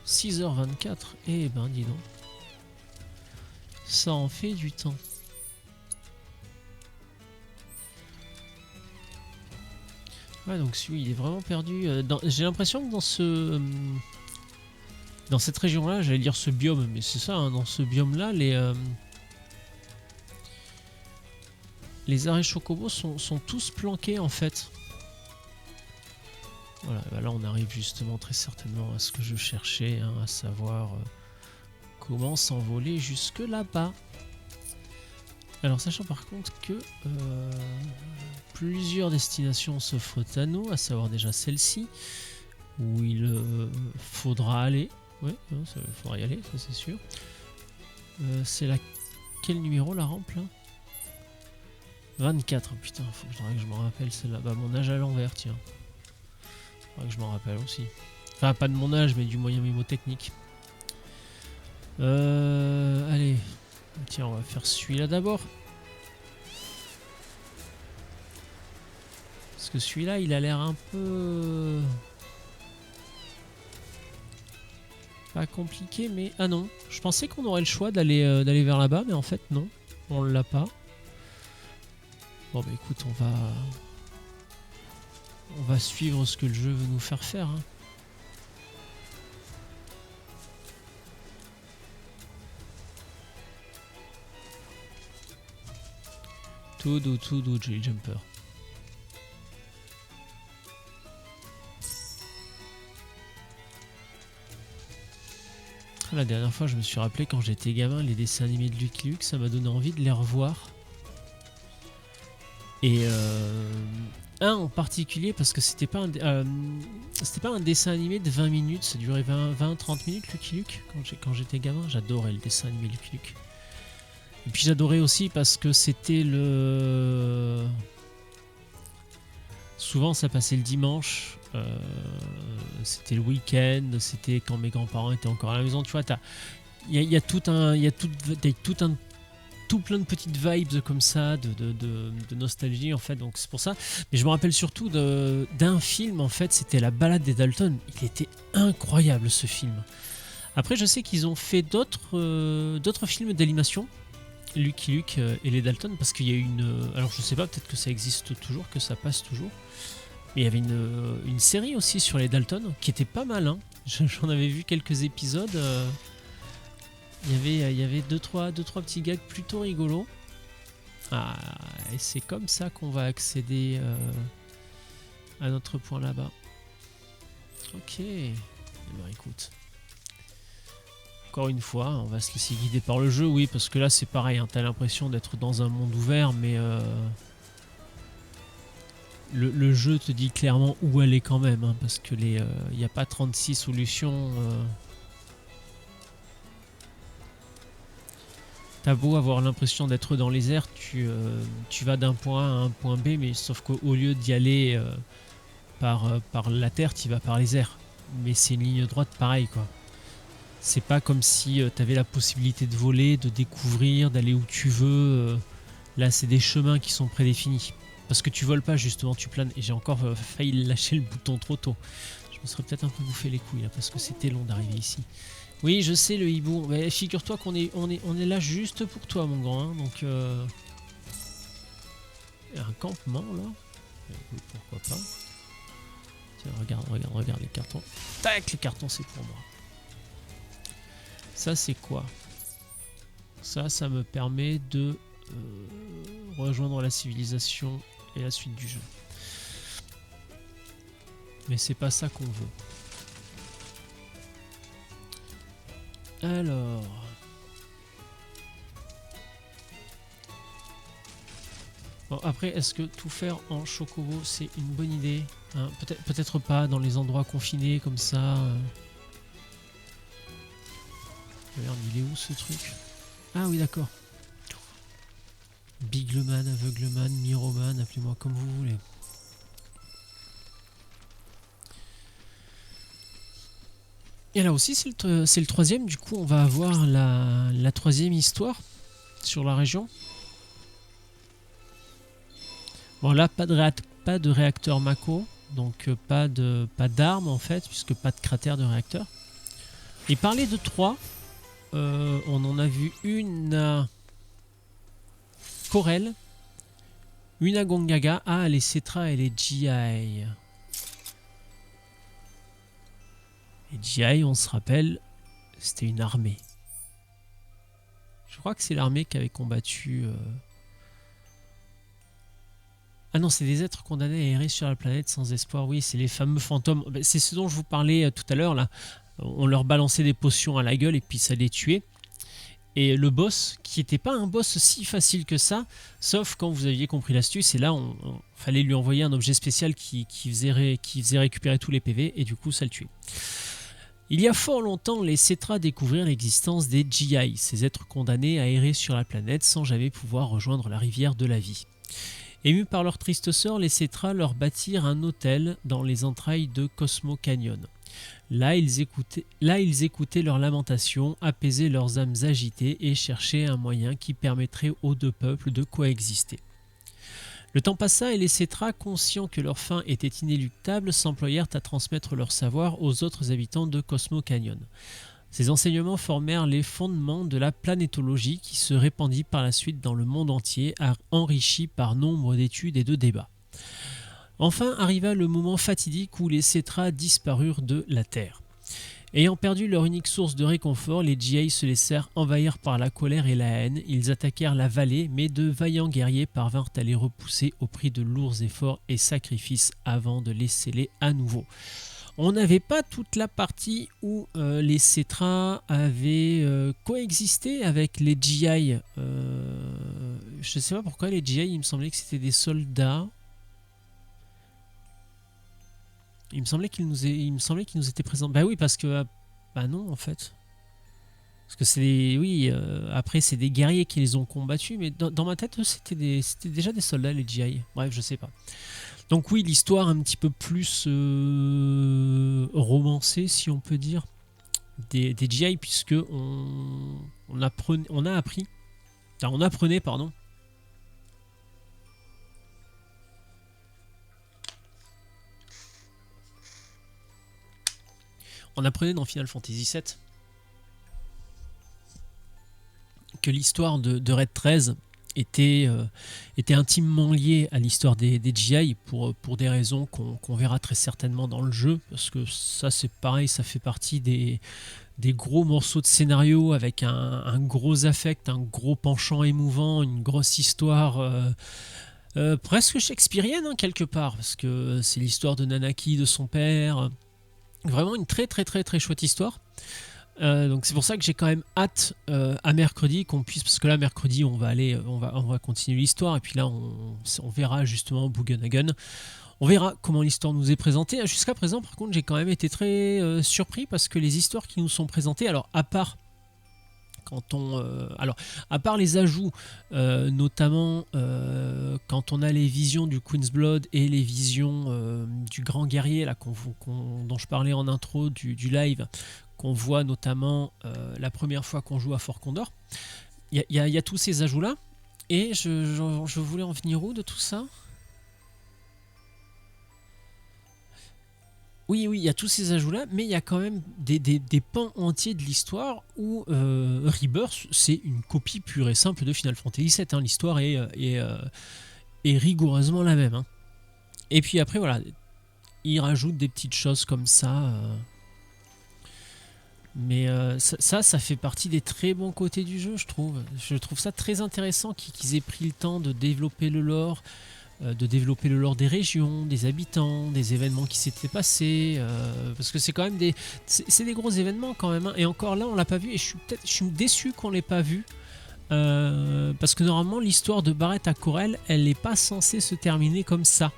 6h24. Eh ben dis donc. Ça en fait du temps. Ouais, donc celui il est vraiment perdu. J'ai l'impression que dans cette région-là, j'allais dire ce biome, mais c'est ça, hein, dans ce biome-là, les arrêts chocobos sont tous planqués en fait. Voilà, bah là on arrive justement très certainement à ce que je cherchais, hein, à savoir comment s'envoler jusque là-bas. Alors sachant par contre que plusieurs destinations s'offrent à nous, à savoir déjà celle-ci, où il faudra aller. Ouais, il faudra y aller, ça c'est sûr. C'est quel numéro la rampe là? 24, putain, faut que je me rappelle celle-là. Bah mon âge à l'envers, tiens. Faudrait que je m'en rappelle aussi. Enfin pas de mon âge, mais du moyen mémotechnique. Allez. Tiens, on va faire celui-là d'abord. Parce que celui-là, il a l'air un peu... pas compliqué, mais... Ah non, je pensais qu'on aurait le choix d'aller vers là-bas, mais en fait non, on l'a pas. Bon bah écoute, on va suivre ce que le jeu veut nous faire faire, hein. Tout doux, Jelly Jumper. La dernière fois, je me suis rappelé quand j'étais gamin, les dessins animés de Lucky Luke, ça m'a donné envie de les revoir. Et un en particulier parce que c'était pas un dessin animé de 20 minutes, ça durait 20-30 minutes Lucky Luke quand j'étais gamin. J'adorais le dessin animé Lucky Luke. Et puis j'adorais aussi parce que c'était souvent ça passait le dimanche, c'était le week-end, c'était quand mes grands-parents étaient encore à la maison, tu vois. Il y a tout plein de petites vibes comme ça, de nostalgie en fait, donc c'est pour ça. Mais je me rappelle surtout d'un film en fait, c'était La Balade des Dalton. Il était incroyable ce film. Après je sais qu'ils ont fait d'autres films d'animation, Lucky Luke et les Dalton, parce qu'il y a eu alors je sais pas, peut-être que ça existe toujours, que ça passe toujours. Mais il y avait une série aussi sur les Dalton qui était pas mal, hein. J'en avais vu quelques épisodes. Il y avait deux trois petits gags plutôt rigolos. Ah, et c'est comme ça qu'on va accéder à notre point là-bas. Ok. Eh ben, écoute. Encore une fois, on va se laisser guider par le jeu, oui, parce que là c'est pareil, hein, t'as l'impression d'être dans un monde ouvert, mais le jeu te dit clairement où aller quand même, hein, parce que il n'y a pas 36 solutions. T'as beau avoir l'impression d'être dans les airs, tu vas d'un point A à un point B, mais sauf qu'au lieu d'y aller par la terre, tu vas par les airs. Mais c'est une ligne droite pareil, quoi. C'est pas comme si t'avais la possibilité de voler, de découvrir, d'aller où tu veux. Là, c'est des chemins qui sont prédéfinis. Parce que tu voles pas, justement, tu planes. Et j'ai encore failli lâcher le bouton trop tôt. Je me serais peut-être un peu bouffé les couilles, là, parce que c'était long d'arriver ici. Oui, je sais, le hibou. Mais figure-toi qu'on est là juste pour toi, mon grand. Hein, donc, il y a un campement, là. Pourquoi pas. Tiens, regarde les cartons. Tac, les cartons, c'est pour moi. Ça, c'est quoi? Ça me permet de rejoindre la civilisation et la suite du jeu. Mais c'est pas ça qu'on veut. Alors... Bon, après, est-ce que tout faire en chocobo, c'est une bonne idée, hein? Peut-être pas dans les endroits confinés comme ça. Merde, il est où ce truc? Ah oui, d'accord. Bigleman, Aveugleman, Miroman, appelez-moi comme vous voulez. Et là aussi, c'est le troisième. Du coup, on va avoir la troisième histoire sur la région. Bon, là, pas de réacteur Mako. Donc, pas d'armes, en fait, puisque pas de cratère de réacteur. Et parler de 3, on en a vu une à Corel, une à Gongaga. Ah, les Cetra et les GI. Les GI, on se rappelle, c'était une armée. Je crois que c'est l'armée qui avait combattu... Ah non, c'est des êtres condamnés à errer sur la planète sans espoir. Oui, c'est les fameux fantômes. C'est ce dont je vous parlais tout à l'heure, là. On leur balançait des potions à la gueule et puis ça les tuait. Et le boss, qui n'était pas un boss si facile que ça, sauf quand vous aviez compris l'astuce, et là, on fallait lui envoyer un objet spécial qui faisait récupérer tous les PV, et du coup, ça le tuait. Il y a fort longtemps, les Cetra découvrirent l'existence des GI, ces êtres condamnés à errer sur la planète sans jamais pouvoir rejoindre la rivière de la vie. Émus par leur triste sort, les Cetra leur bâtirent un hôtel dans les entrailles de Cosmo Canyon. Là, ils écoutaient leurs lamentations, apaisaient leurs âmes agitées et cherchaient un moyen qui permettrait aux deux peuples de coexister. Le temps passa et les Cetra, conscients que leur fin était inéluctable, s'employèrent à transmettre leur savoir aux autres habitants de Cosmo Canyon. Ces enseignements formèrent les fondements de la planétologie qui se répandit par la suite dans le monde entier, enrichi par nombre d'études et de débats. Enfin arriva le moment fatidique où les Cetra disparurent de la Terre. Ayant perdu leur unique source de réconfort, les GI se laissèrent envahir par la colère et la haine. Ils attaquèrent la vallée, mais de vaillants guerriers parvinrent à les repousser au prix de lourds efforts et sacrifices avant de les sceller à nouveau. On n'avait pas toute la partie où les Cetra avaient coexisté avec les GI. Je ne sais pas pourquoi les GI, il me semblait que c'était des soldats. Il me semblait qu'ils nous étaient présents. Bah oui, parce que... bah non, en fait. Parce que c'est des... Oui, après, c'est des guerriers qui les ont combattus, mais dans ma tête, c'était déjà des soldats, les GI. Bref, je sais pas. Donc oui, l'histoire un petit peu plus romancée, si on peut dire, des GI, puisque on apprenait, pardon. On apprenait dans Final Fantasy VII que l'histoire de Red 13 était intimement liée à l'histoire des GI pour des raisons qu'on verra très certainement dans le jeu, parce que ça c'est pareil, ça fait partie des gros morceaux de scénario avec un gros affect, un gros penchant émouvant, une grosse histoire presque shakespearienne hein, quelque part, parce que c'est l'histoire de Nanaki, de son père. Vraiment une très très très très chouette histoire. Donc c'est pour ça que j'ai quand même hâte à mercredi qu'on puisse, parce que là mercredi on va continuer l'histoire et puis là on verra justement Bugenhagen. On verra comment l'histoire nous est présentée. Jusqu'à présent par contre j'ai quand même été très surpris parce que les histoires qui nous sont présentées, alors à part les ajouts, notamment quand on a les visions du Queen's Blood et les visions du grand guerrier là, dont je parlais en intro du live, qu'on voit notamment la première fois qu'on joue à Fort Condor, il y a tous ces ajouts là, et je voulais en venir où de tout ça? Oui, il y a tous ces ajouts-là, mais il y a quand même des pans entiers de l'histoire où Rebirth, c'est une copie pure et simple de Final Fantasy VII. Hein. L'histoire est rigoureusement la même. Hein. Et puis après, voilà, ils rajoutent des petites choses comme ça. Mais ça fait partie des très bons côtés du jeu, je trouve. Je trouve ça très intéressant qu'ils aient pris le temps de développer le lore, de développer le lore des régions, des habitants, des événements qui s'étaient passés, parce que c'est quand même c'est des gros événements quand même, hein. Et encore là on l'a pas vu et je suis déçu qu'on l'ait pas vu, parce que normalement l'histoire de Barrett à Corel elle n'est pas censée se terminer comme ça.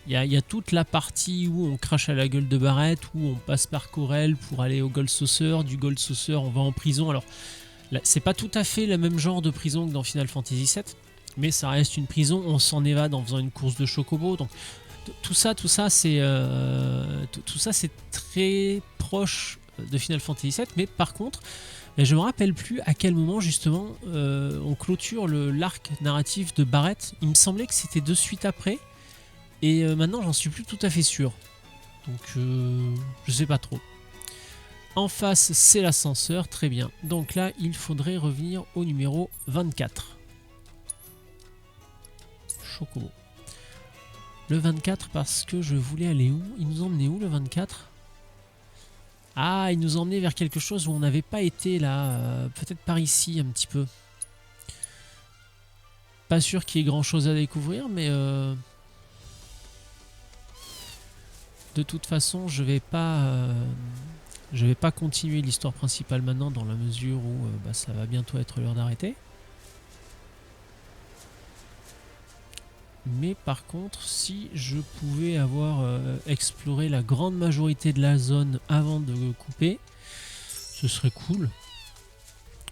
Il y a toute la partie où on crache à la gueule de Barrett, où on passe par Corel pour aller au Gold Saucer, du Gold Saucer on va en prison. Alors là, c'est pas tout à fait le même genre de prison que dans Final Fantasy VII, mais ça reste une prison, on s'en évade en faisant une course de chocobo, donc tout ça c'est très proche de Final Fantasy VII, mais par contre je me rappelle plus à quel moment justement on clôture l'arc narratif de Barrett. Il me semblait que c'était de suite après, et maintenant j'en suis plus tout à fait sûr, donc je sais pas trop. En face c'est l'ascenseur, très bien, donc là il faudrait revenir au numéro 24. Chocobo. Le 24 parce que je voulais aller où? Il nous emmenait où le 24? Ah, il nous emmenait vers quelque chose où on n'avait pas été là. Peut-être par ici un petit peu. Pas sûr qu'il y ait grand chose à découvrir, mais de toute façon je vais pas continuer l'histoire principale maintenant, dans la mesure où ça va bientôt être l'heure d'arrêter. Mais par contre, si je pouvais avoir exploré la grande majorité de la zone avant de couper, ce serait cool.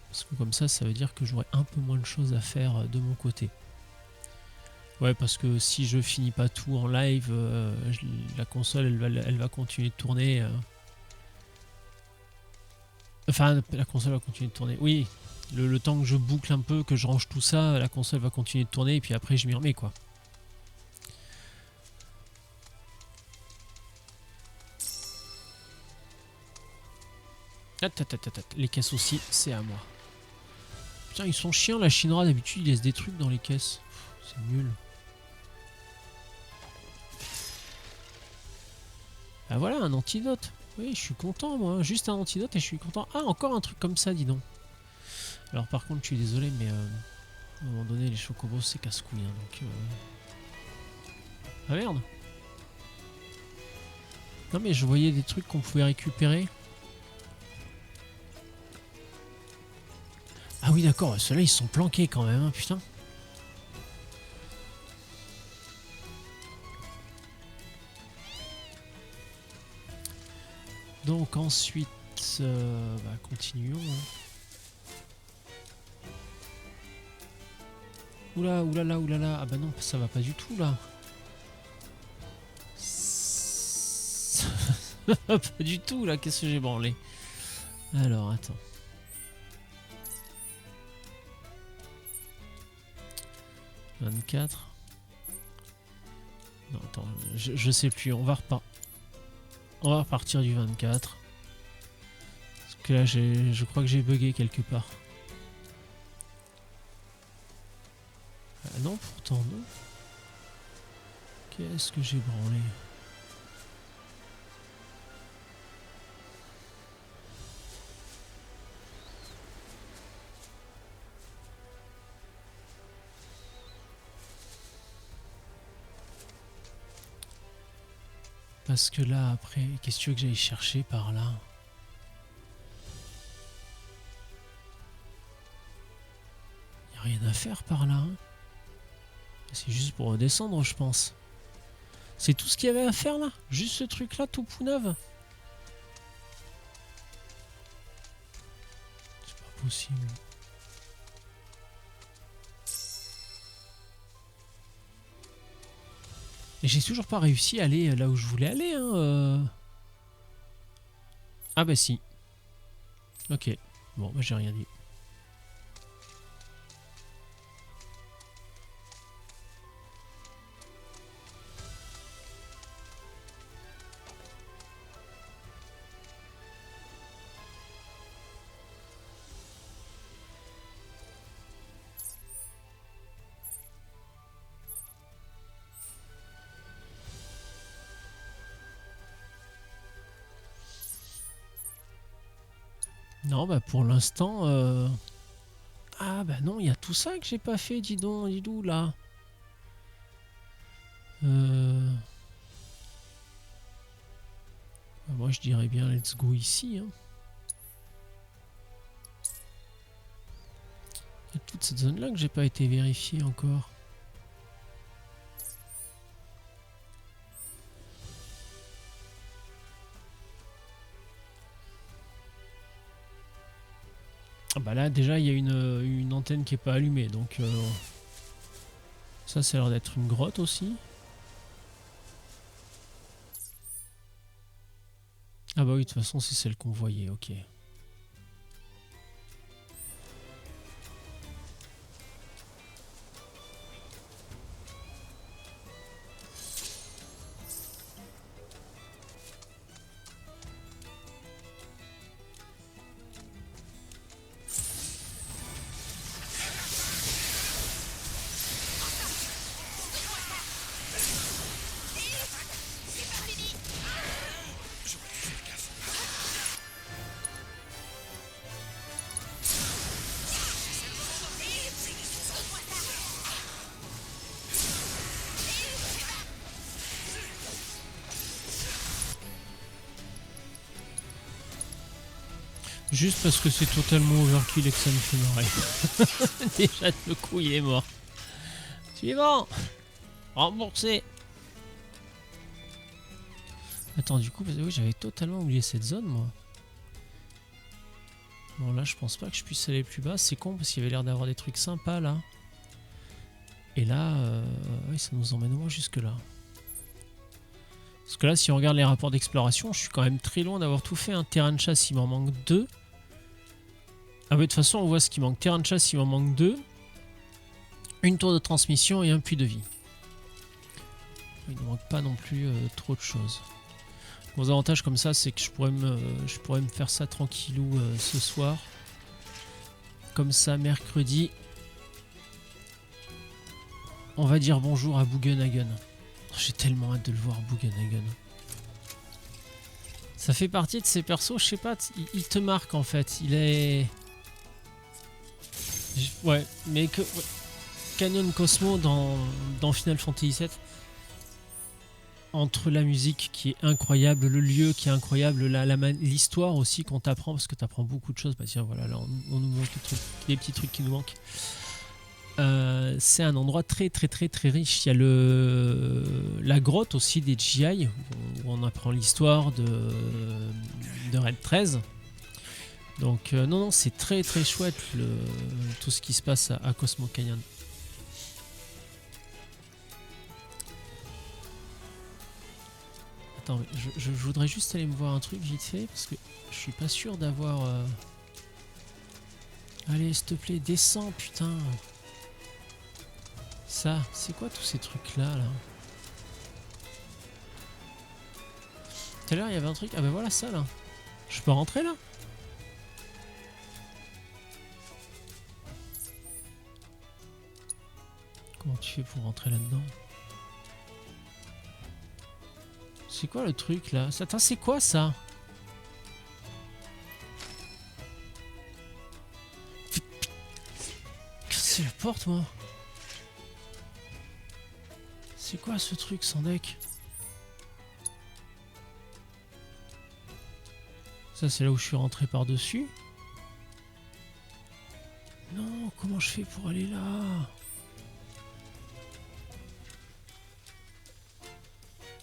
Parce que comme ça veut dire que j'aurais un peu moins de choses à faire de mon côté. Ouais, parce que si je finis pas tout en live, la console elle va continuer de tourner. Enfin, la console va continuer de tourner. Oui, le temps que je boucle un peu, que je range tout ça, la console va continuer de tourner et puis après je m'y remets quoi. Les caisses aussi, c'est à moi. Putain, ils sont chiants, la Shinra, d'habitude, ils laissent des trucs dans les caisses. C'est nul. Ah voilà, un antidote. Oui, je suis content, moi. Juste un antidote et je suis content. Ah, encore un truc comme ça, dis donc. Alors par contre, je suis désolé, mais à un moment donné, les chocobos, c'est casse-couille. Hein, donc, ah merde. Non mais je voyais des trucs qu'on pouvait récupérer. Ah oui d'accord, ceux-là ils sont planqués quand même, hein, putain. Donc ensuite, continuons. Oula, oulala, oulala, ah bah non, ça va pas du tout là. Pas du tout là, qu'est-ce que j'ai branlé? Alors attends. « 24. » Non, attends, je sais plus. On va repartir du 24. Parce que là, je crois que j'ai bugué quelque part. Ah non, pourtant non. Qu'est-ce que j'ai branlé? Parce que là, après, qu'est-ce que tu veux que j'aille chercher par là? Y a rien à faire par là. Hein. C'est juste pour redescendre, je pense. C'est tout ce qu'il y avait à faire là? Juste ce truc-là, tout pou neuf? C'est pas possible. Et j'ai toujours pas réussi à aller là où je voulais aller. Hein, Ah bah si. Ok. Bon, bah j'ai rien dit. Non, bah pour l'instant... Ah bah non, il y a tout ça que j'ai pas fait, dis donc, dis-donc là. Moi je dirais bien let's go ici. Hein. Il y a toute cette zone là que j'ai pas été vérifiée encore. Ah bah là déjà il y a une antenne qui est pas allumée donc ça a l'air d'être une grotte aussi. Ah bah oui de toute façon c'est celle qu'on voyait, ok. Juste parce que c'est totalement overkill et que ça me fait marrer. Déjà le coup il est mort. Suivant. Remboursé. Attends du coup, oui, j'avais totalement oublié cette zone moi. Bon là je pense pas que je puisse aller plus bas. C'est con parce qu'il y avait l'air d'avoir des trucs sympas là. Et là, oui, ça nous emmène au moins jusque là. Parce que là si on regarde les rapports d'exploration, je suis quand même très loin d'avoir tout fait. Un terrain de chasse il m'en manque 2. Ah bah de toute façon on voit ce qui manque. Terrain de chasse il m'en manque 2. Une tour de transmission et un puits de vie. Il ne manque pas non plus trop de choses. Gros avantage comme ça c'est que je pourrais me faire ça tranquillou ce soir. Comme ça mercredi. On va dire bonjour à Bugenhagen. J'ai tellement hâte de le voir Bugenhagen. Ça fait partie de ces persos, je sais pas, il te marque en fait. Il est... Ouais, mais que... Ouais. Canyon Cosmo dans Final Fantasy VII, entre la musique qui est incroyable, le lieu qui est incroyable, l'histoire aussi qu'on t'apprend, parce que t'apprends beaucoup de choses. Bah tiens, voilà, là on nous manque les petits trucs qui nous manquent. C'est un endroit très riche. Il y a la grotte aussi des GI, où on apprend l'histoire de Red 13. Donc non, c'est très chouette tout ce qui se passe à Cosmo Canyon. Attends, je voudrais juste aller me voir un truc vite fait, parce que je suis pas sûr d'avoir... Allez, s'il te plaît, descends, putain. Ça, c'est quoi tous ces trucs-là, là? Tout à l'heure, il y avait un truc... Ah bah voilà ça, là. Je peux rentrer, là? Comment tu fais pour rentrer là-dedans? C'est quoi le truc là? Attends, c'est quoi ça? C'est la porte moi. C'est quoi ce truc sans deck? Ça c'est là où je suis rentré par-dessus. Non, comment je fais pour aller là?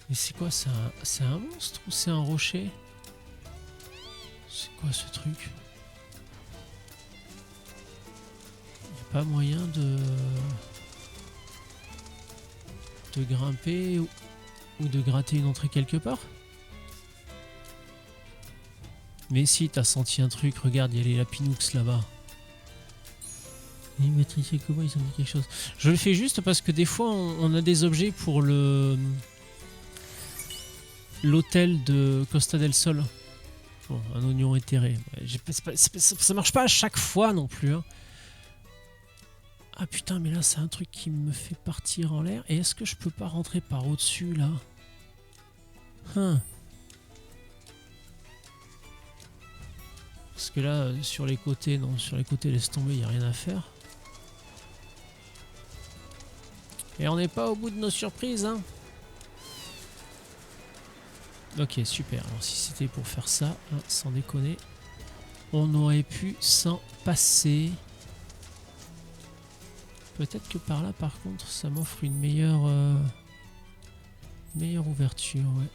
Mais c'est quoi? C'est un monstre ou c'est un rocher? C'est quoi ce truc? Il n'y a pas moyen de grimper ou de gratter une entrée quelque part? Mais si, t'as senti un truc, regarde, il y a les Lapinux là-bas. Maîtriser comment ils ont dit quelque chose. Je le fais juste parce que des fois on a des objets pour l'hôtel de Costa del Sol. Bon, un oignon éthéré. Ça marche pas à chaque fois non plus. Hein. Ah putain, mais là c'est un truc qui me fait partir en l'air. Et est-ce que je peux pas rentrer par au-dessus là? Parce que là, sur les côtés, non, sur les côtés, laisse tomber, il n'y a rien à faire. Et on n'est pas au bout de nos surprises, hein. Ok, super. Alors si c'était pour faire ça, hein, sans déconner, on aurait pu s'en passer. Peut-être que par là, par contre, ça m'offre une meilleure ouverture, ouais.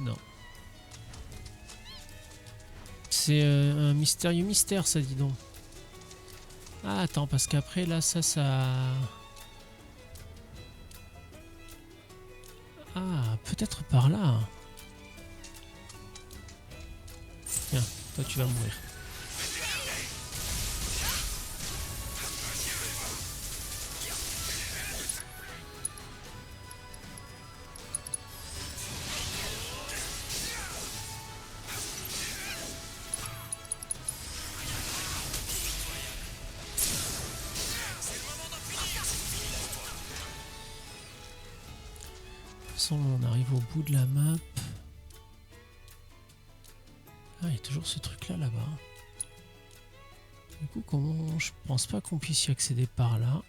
Non. C'est un mystérieux mystère, ça, dis donc. Ah, attends, parce qu'après, là, ça... Ah, peut-être par là. Tiens, toi, tu vas mourir. De toute façon, on arrive au bout de la map. Ah, il y a toujours ce truc là là-bas. Du coup, comment... je pense pas qu'on puisse y accéder par là.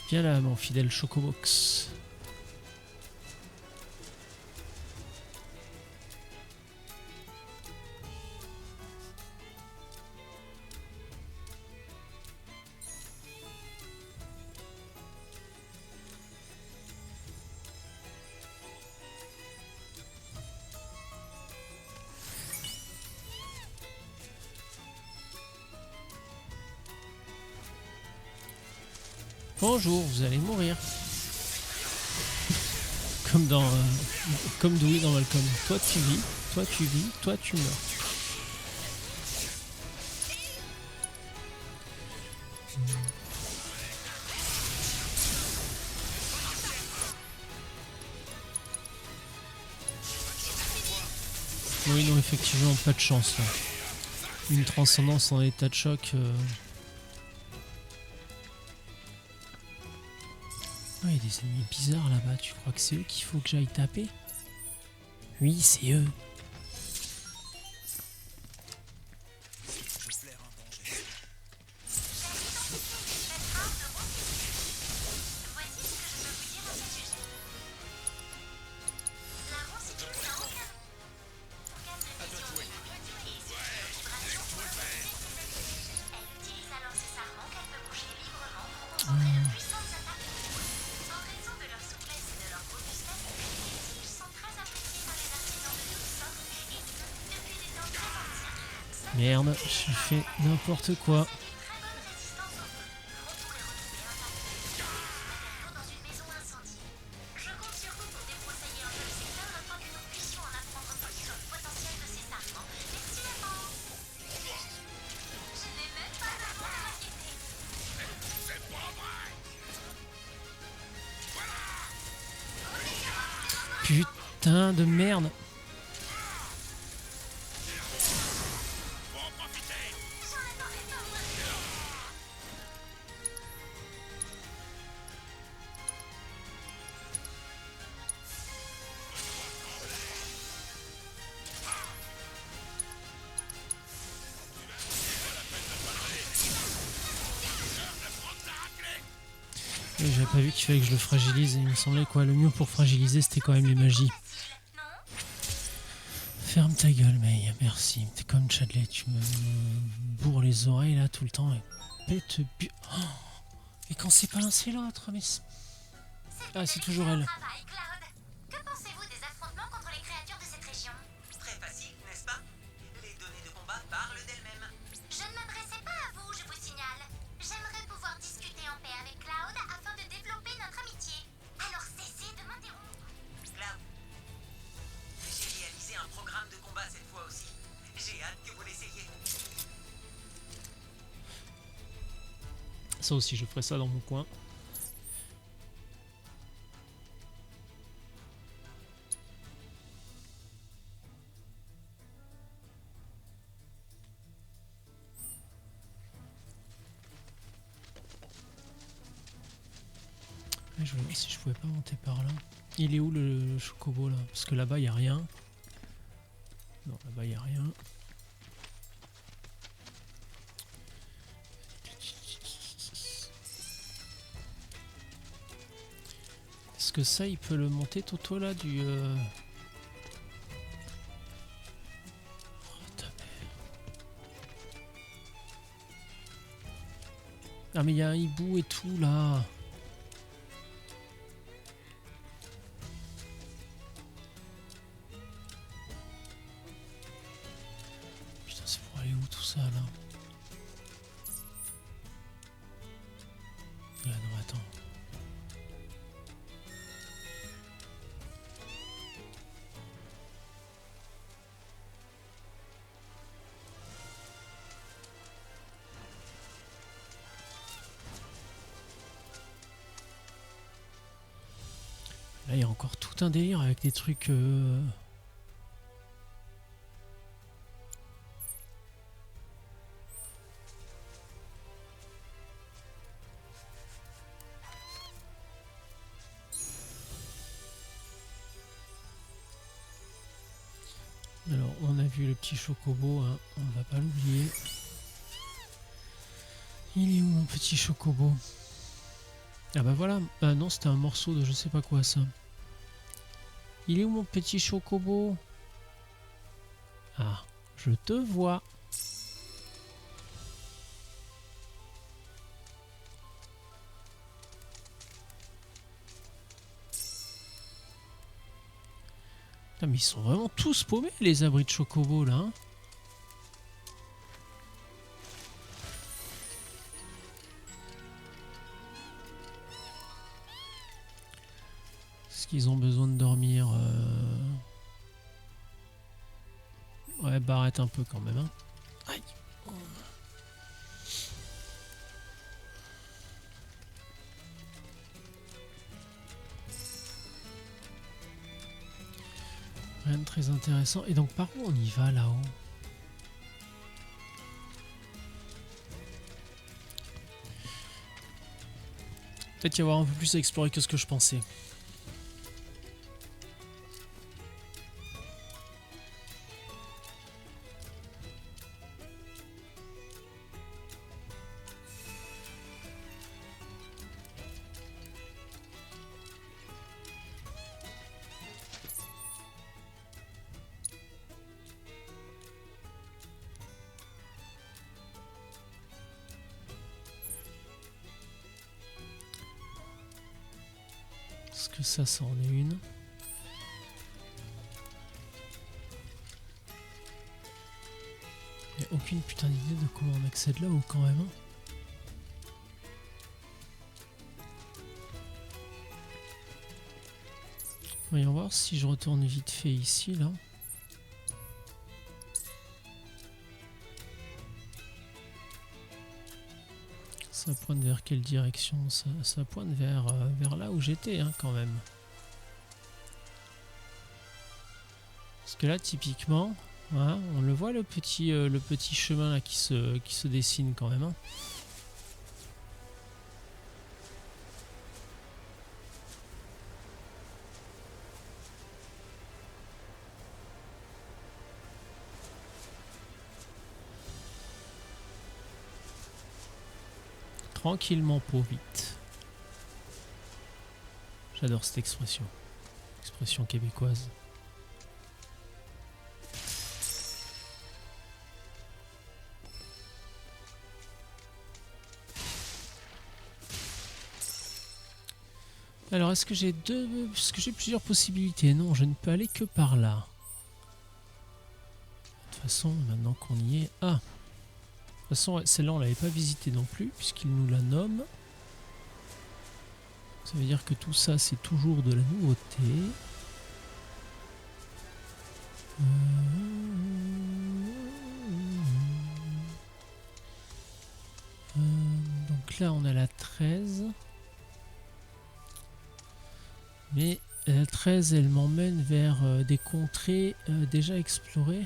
Viens là, mon fidèle Chocobox. Bonjour, vous allez mourir. Comme dans... comme Dewey dans Malcolm. Toi tu vis, toi tu vis, toi tu meurs. Oui, non, effectivement, pas de chance là. Une transcendance en état de choc. Ah, il y a des ennemis bizarres là-bas. Tu crois que c'est eux qu'il faut que j'aille taper? Oui, c'est eux. Je flaire un danger. Voici ce que je peux vous dire à ce sujet. La recycleuse n'a aucun... organe de vision ni et si vibration pour le faire. Elle utilise alors ses sarments qu'elle peut bouger librement pour concentrer de puissantes attaques. En raison de leur souplesse et de leur robustesse, les tiges sont très appréciées par les artisans de toutes sortes et ce, depuis des temps très anciens. Merde, je fais n'importe quoi. Une très bonne résistance au feu. On pourrait retrouver un matériau dans une maison incendiée. Je compte sur vous pour débroussailler un peu le secteur afin que nous puissions en apprendre plus sur le potentiel de ces sarments. Merci d'avance. Je n'ai même pas besoin de m'inquiéter. Putain de merde. J'en attendais pas moins. Oui, j'avais pas vu qu'il fallait que je le fragilise. Et il me semblait quoi, le mieux pour fragiliser c'était quand même les magies. Non? Ferme ta gueule, May, merci. T'es comme Chadley, tu me bourres les oreilles là tout le temps et pète bu... Oh, et quand c'est pas l'un c'est l'autre, mais... Ah, c'est toujours elle. Travail, Cloud. Que pensez-vous des affrontements contre les créatures de cette région? Très facile, n'est-ce pas? Les données de combat parlent d'elles-mêmes. Je ne m'adressais pas à vous, je vous signale. J'aimerais pouvoir discuter en paix avec Cloud afin de développer notre amitié. Alors cessez de m'interrompre. Cloud, j'ai réalisé un programme de combat cette fois aussi. J'ai hâte que vous l'essayiez. Ça aussi, je ferai ça dans mon coin. je vais voir si je pouvais pas monter par là. Il est où le chocobo là? Parce que là-bas il n'y a rien. Non, là-bas il n'y a rien. Est-ce que ça il peut le monter Toto là du... Oh, ta mère. Ah mais il y a un hibou et tout là. Putain, c'est pour aller où tout ça là? Ah non, attends. Là, il y a encore tout un délire avec des trucs... Alors, on a vu le petit chocobo, hein, on va pas l'oublier. Il est où mon petit chocobo? Ah bah voilà, ah non c'était un morceau de je sais pas quoi ça. Il est où mon petit chocobo? Ah, je te vois. Ah mais ils sont vraiment tous paumés les abris de chocobo là. Hein. Est-ce qu'ils ont besoin de dormir Ouais, bah arrête un peu quand même. Hein. Aïe. Rien de très intéressant. Et donc par où on y va là-haut? Peut-être y avoir un peu plus à explorer que ce que je pensais. Est-ce que ça en est une? Il n'y a aucune putain d'idée de comment on accède là-haut quand même. Hein. Voyons voir si je retourne vite fait ici là. Ça pointe vers quelle direction? Ça pointe vers là où j'étais hein, quand même. Parce que là typiquement, voilà, on le voit le petit chemin là qui se dessine quand même. Hein. Tranquillement pour vite. J'adore cette expression. Expression québécoise. Alors, est-ce que j'ai plusieurs possibilités? Non, je ne peux aller que par là. De toute façon, maintenant qu'on y est... Ah! De toute façon, celle-là, on l'avait pas visitée non plus, puisqu'il nous la nomme. Ça veut dire que tout ça, c'est toujours de la nouveauté. Donc là, on a la 13. Mais la 13, elle m'emmène vers des contrées déjà explorées.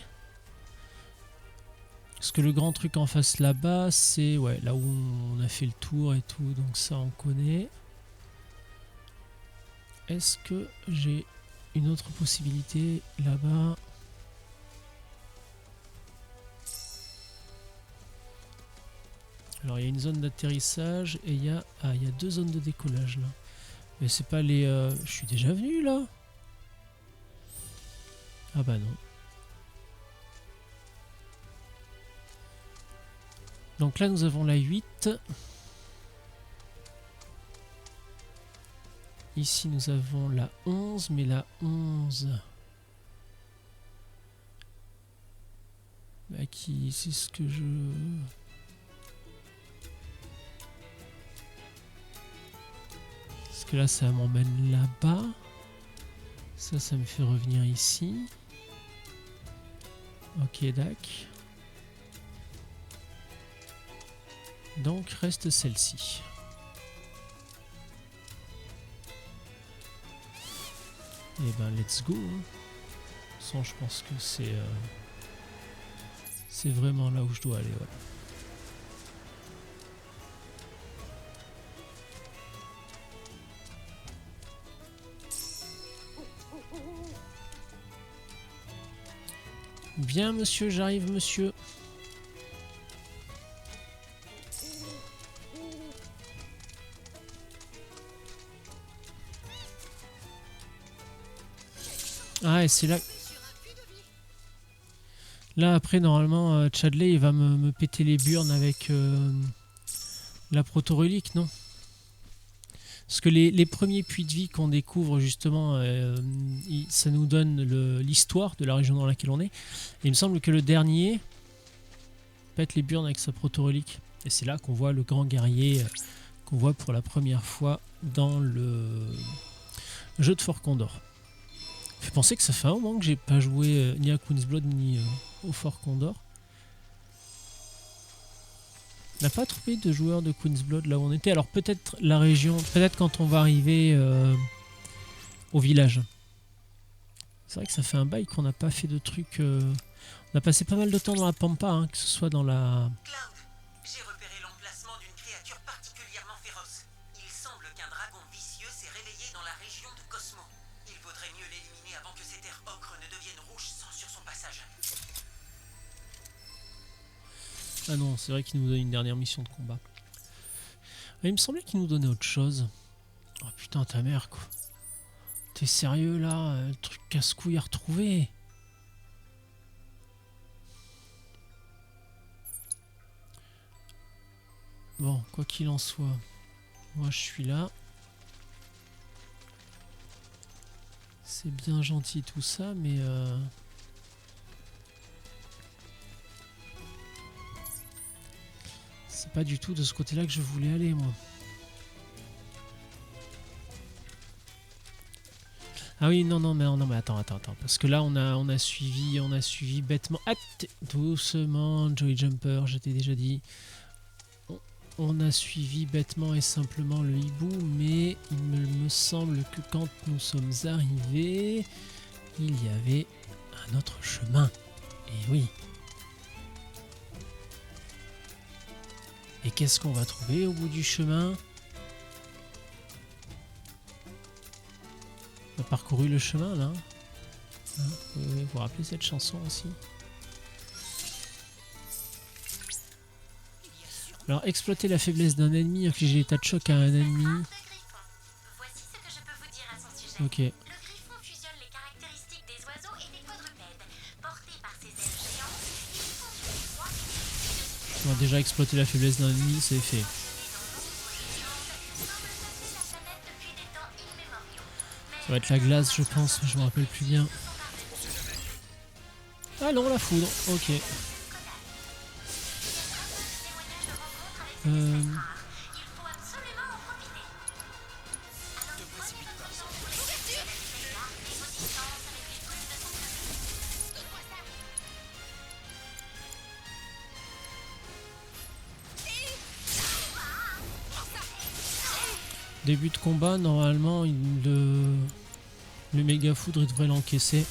Parce que le grand truc en face là-bas, c'est ouais, là où on a fait le tour et tout, donc ça on connaît. est-ce que j'ai une autre possibilité là-bas? Alors il y a une zone d'atterrissage et il y a 2 zones de décollage là. Mais c'est pas les... Je suis déjà venu là? Ah bah non. Donc là nous avons la 8. Ici nous avons la 11, mais la 11... Bah qui... c'est ce que je... Parce que là ça m'emmène là-bas. Ça me fait revenir ici. Ok, dac. Donc reste celle-ci. Et ben let's go. Hein. Sans, je pense que c'est vraiment là où je dois aller. Ouais. Bien monsieur, j'arrive monsieur. Ah et c'est là... Là après normalement Chadley il va me péter les burnes avec la proto-relique, non? Parce que les premiers puits de vie qu'on découvre justement, ça nous donne l'histoire de la région dans laquelle on est. Et il me semble que le dernier pète les burnes avec sa proto-relique. Et c'est là qu'on voit le grand guerrier qu'on voit pour la première fois dans le jeu de Fort Condor. Je pensais que ça fait un moment que j'ai pas joué ni à Queen's Blood ni au Fort Condor. On n'a pas trouvé de joueurs de Queen's Blood là où on était. Alors peut-être la région, peut-être quand on va arriver au village. C'est vrai que ça fait un bail qu'on n'a pas fait de trucs. On a passé pas mal de temps dans la pampa, hein, que ce soit dans la... Cloud, j'ai repéré l'emplacement d'une créature particulièrement féroce. Il semble qu'un dragon vicieux s'est réveillé dans la région de Cosmo. Il vaudrait mieux l'éliminer avant que ces terres ocre ne deviennent rouges sang sur son passage. Ah non, c'est vrai qu'il nous donne une dernière mission de combat. Ah, il me semblait qu'il nous donnait autre chose. Oh putain, ta mère quoi. T'es sérieux là? Le truc casse-couille à retrouver. Bon, quoi qu'il en soit, moi je suis là. C'est bien gentil tout ça, mais... c'est pas du tout de ce côté-là que je voulais aller, moi. Ah oui, non, mais attends. Parce que là, on a suivi bêtement... Ah, doucement, Joey Jumper, je t'ai déjà dit. On a suivi bêtement et simplement le hibou, mais il me semble que quand nous sommes arrivés, il y avait un autre chemin. Et oui. Et qu'est-ce qu'on va trouver au bout du chemin? On a parcouru le chemin là. Hein, vous vous rappelez cette chanson aussi? Alors, exploiter la faiblesse d'un ennemi, infliger l'état de choc à un ennemi. Voici ce que je peux vous dire à son sujet. Ok. Le griffon fusionne les caractéristiques des oiseaux et des quadrupèdes. Portés par ses ailes géantes, ils font du froid et On va déjà exploiter la faiblesse d'un ennemi, c'est fait. la planète depuis des temps immémoriaux. Ça va être la glace, je pense, je me rappelle plus bien. Ah non, la foudre, ok. Il faut absolument en profiter. Ne précipite pas. Début de combat, normalement, le méga foudre il devrait l'encaisser.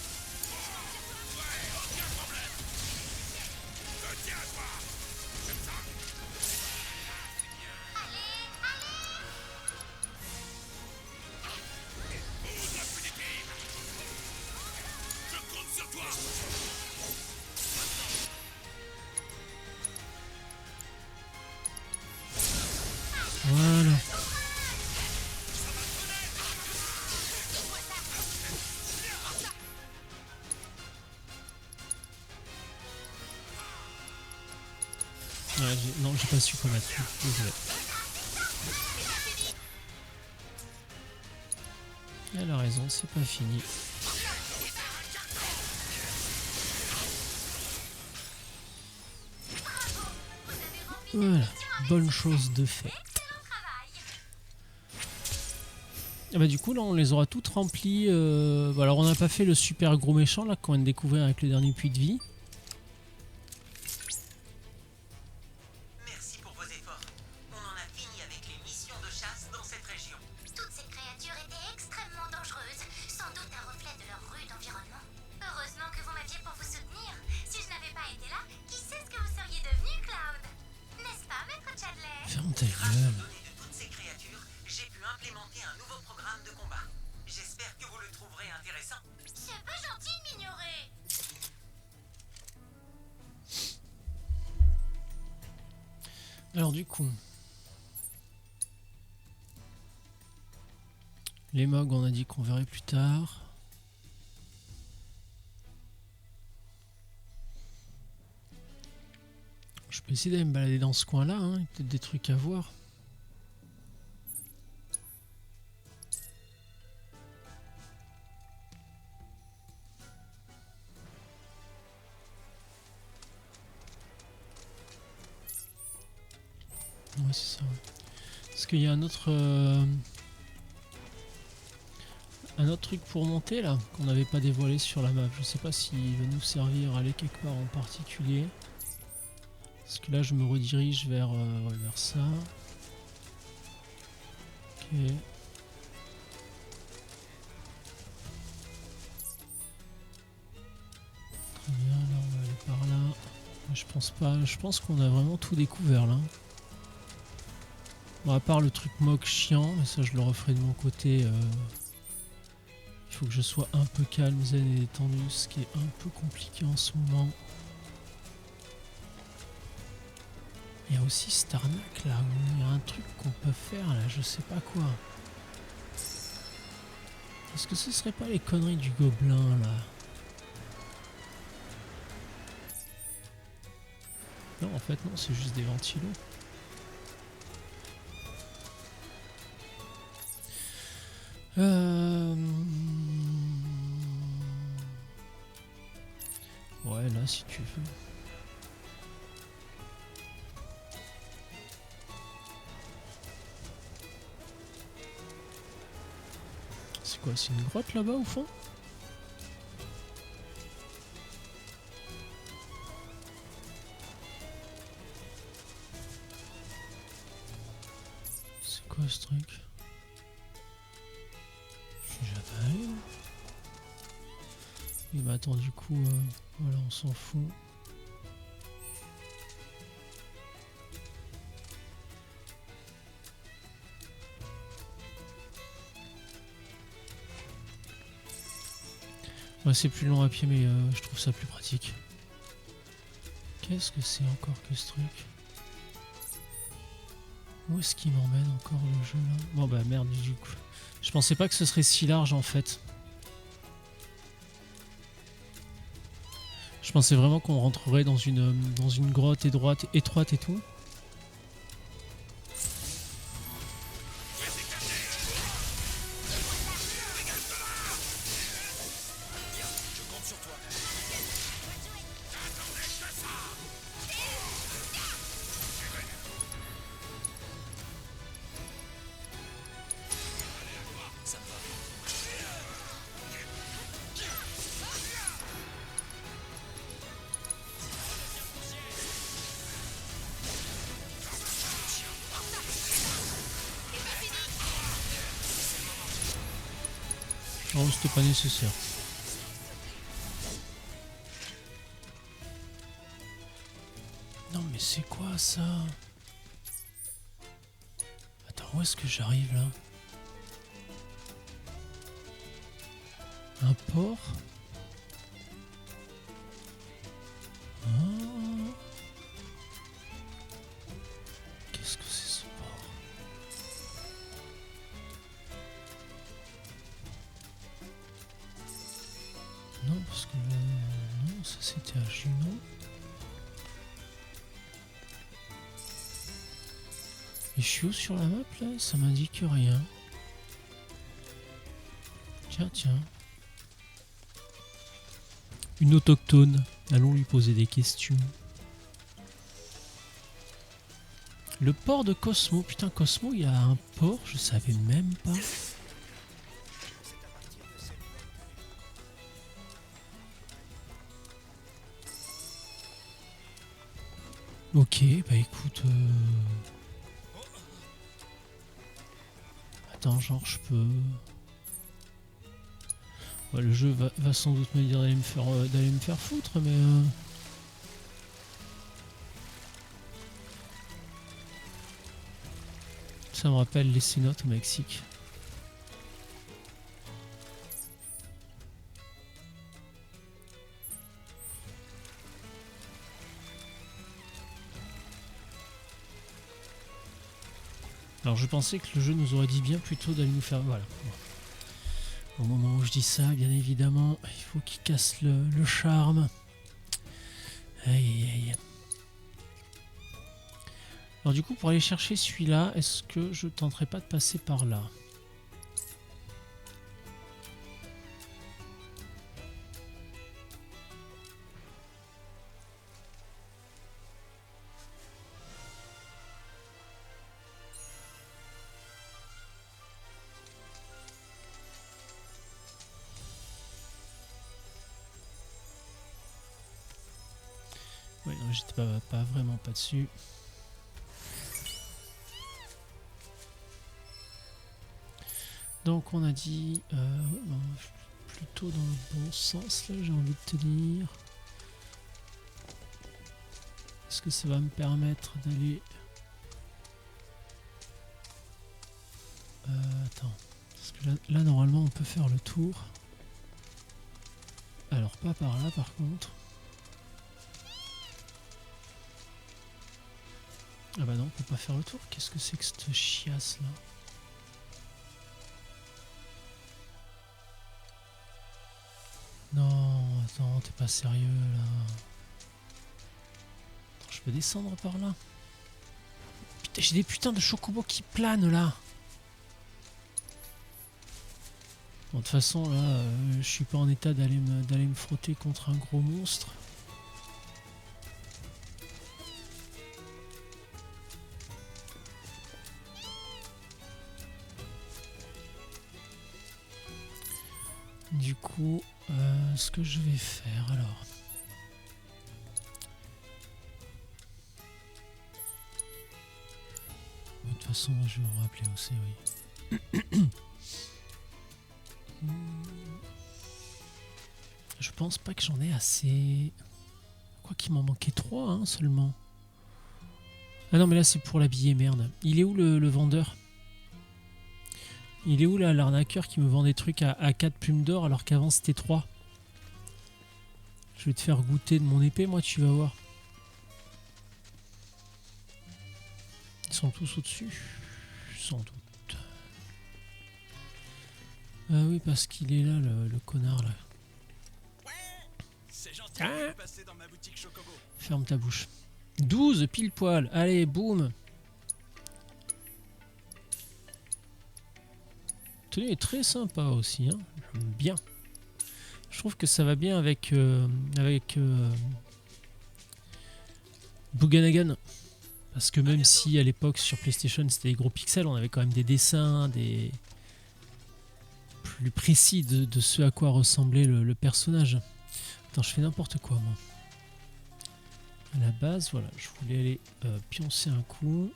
Ouais, non, j'ai pas su commettre. Désolé. Elle a raison, c'est pas fini. Voilà, bonne chose de fait. Excellent travail. Et bah du coup là on les aura toutes remplies. Bah, alors on n'a pas fait le super gros méchant là qu'on vient de découvrir avec le dernier puits de vie. Merci pour vos efforts. On en a fini avec les missions de chasse dans cette région. Toutes ces créatures étaient extrêmement dangereuses, sans doute un reflet de leur rude environnement. Heureusement que vous m'aviez pour vous soutenir. Si je n'avais pas été là, qui sait ce que vous seriez devenu, Cloud? N'est-ce pas, maître Chadley? Ferme ta Grâce aux gueule. données de toutes ces créatures, j'ai pu implémenter un nouveau programme de combat. J'espère que vous le trouverez intéressant. C'est pas gentil de m'ignorer. Alors du coup. Les mogs on a dit qu'on verrait plus tard. Je peux essayer d'aller me balader dans ce coin là, hein. Il y a peut-être des trucs à voir. Ouais c'est ça. Ouais. Est-ce qu'il y a un autre truc pour monter là qu'on n'avait pas dévoilé sur la map? Je sais pas s'il va nous servir à aller quelque part en particulier. Parce que là je me redirige vers, ouais, vers ça. Ok. Très bien, là on va aller par là. Je pense pas. Je pense qu'on a vraiment tout découvert là. Bon, à part le truc moque chiant, mais ça je le referai de mon côté. Il faut que je sois un peu calme, zen et détendu, ce qui est un peu compliqué en ce moment. Il y a aussi cette arnaque là, où il y a un truc qu'on peut faire là, je sais pas quoi. Est-ce que ce serait pas les conneries du gobelin là? Non, en fait non, c'est juste des ventilos. Ouais, là si tu veux. C'est quoi, c'est une grotte là-bas au fond? C'est quoi ce truc? Je suis jamais allé là. Et bah attends, du coup, voilà, on s'en fout. Ouais, c'est plus long à pied, mais je trouve ça plus pratique. Qu'est-ce que c'est encore que ce truc? Où est-ce qu'il m'emmène encore le jeu là? Bon bah merde, du coup. Je pensais pas que ce serait si large en fait. Je pensais vraiment qu'on rentrerait dans une grotte étroite et tout. Oh, c'était pas nécessaire. Non mais c'est quoi ça? Attends, où est-ce que j'arrive là? Un port? Ah. Qu'est-ce que c'est ce port? Non, parce que non, ça c'était à Junon. Et je suis où sur la map là? Ça m'indique rien. Tiens, tiens. Une autochtone. Allons lui poser des questions. Le port de Cosmo. Putain, Cosmo, il y a un port, je savais même pas. Ok, bah écoute... Attends, genre je peux... Ouais, le jeu va sans doute me dire d'aller me faire foutre, mais... Ça me rappelle les cénotes au Mexique. Alors je pensais que le jeu nous aurait dit bien plutôt d'aller nous faire... Voilà. Au moment où je dis ça, bien évidemment, il faut qu'il casse le charme. Aïe aïe aïe. Alors du coup, pour aller chercher celui-là, est-ce que je tenterai pas de passer par là? Oui, non, j'étais pas vraiment pas dessus. Donc on a dit plutôt dans le bon sens là, j'ai envie de te dire. Est-ce que ça va me permettre d'aller... attends, parce que là normalement on peut faire le tour. Alors pas par là par contre. Ah bah non, on peut pas faire le tour. Qu'est-ce que c'est que cette chiasse là? Non, attends, t'es pas sérieux là. Attends, je peux descendre par là? Putain, j'ai des putains de chocobos qui planent là. Bon, de toute façon là, je suis pas en état d'aller me frotter contre un gros monstre. Du coup, ce que je vais faire alors... De toute façon, je vais me rappeler où c'est, oui. Je pense pas que j'en ai assez... Quoi qu'il m'en manquait 3 hein, seulement. Ah non, mais là c'est pour l'habiller, merde. Il est où le vendeur? Il est où là l'arnaqueur qui me vend des trucs à 4 plumes d'or alors qu'avant c'était 3? Je vais te faire goûter de mon épée, moi, tu vas voir. Ils sont tous au-dessus? Sans doute. Ah oui, parce qu'il est là, le connard là. C'est gentil Ah. de passer dans ma boutique Chocobo. Ferme ta bouche. 12 pile poil. Allez, boum. Le tenue est très sympa aussi. Hein. J'aime bien. Je trouve que ça va bien avec Buganagan. Parce que même si à l'époque sur PlayStation c'était des gros pixels, on avait quand même des dessins, des plus précis de ce à quoi ressemblait le personnage. Attends, je fais n'importe quoi moi. À la base, voilà, je voulais aller pioncer un coup.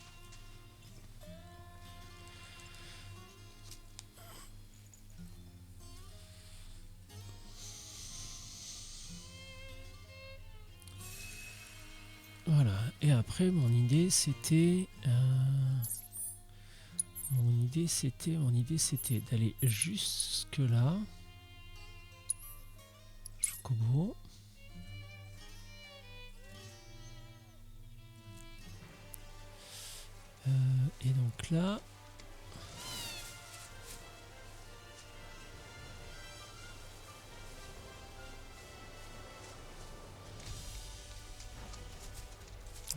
Voilà, et après mon idée c'était d'aller jusque là. Chocobo. Et donc là,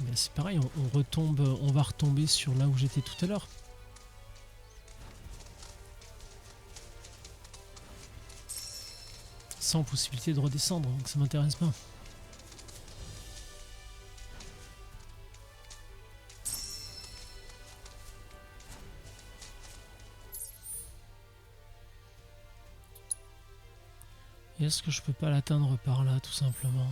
Mais c'est pareil, on va retomber sur là où j'étais tout à l'heure. Sans possibilité de redescendre, donc ça m'intéresse pas. Et est-ce que je peux pas l'atteindre par là, tout simplement?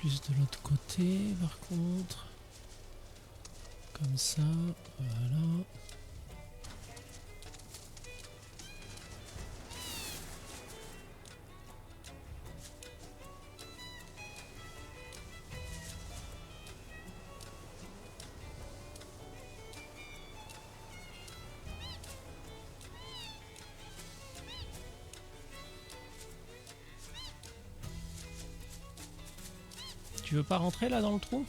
Plus de l'autre côté, par contre. Comme ça, voilà. Tu veux pas rentrer là dans le trou?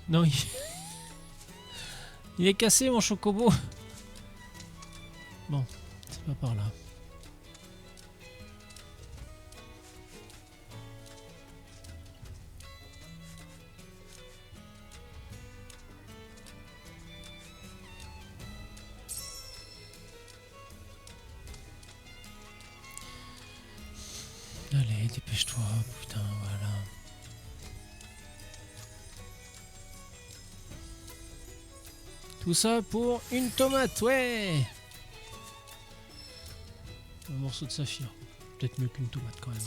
Non, il est cassé mon chocobo. Bon, c'est pas par là. Allez, dépêche-toi, putain, voilà. Tout ça pour une tomate, ouais. Un morceau de saphir. Peut-être mieux qu'une tomate quand même.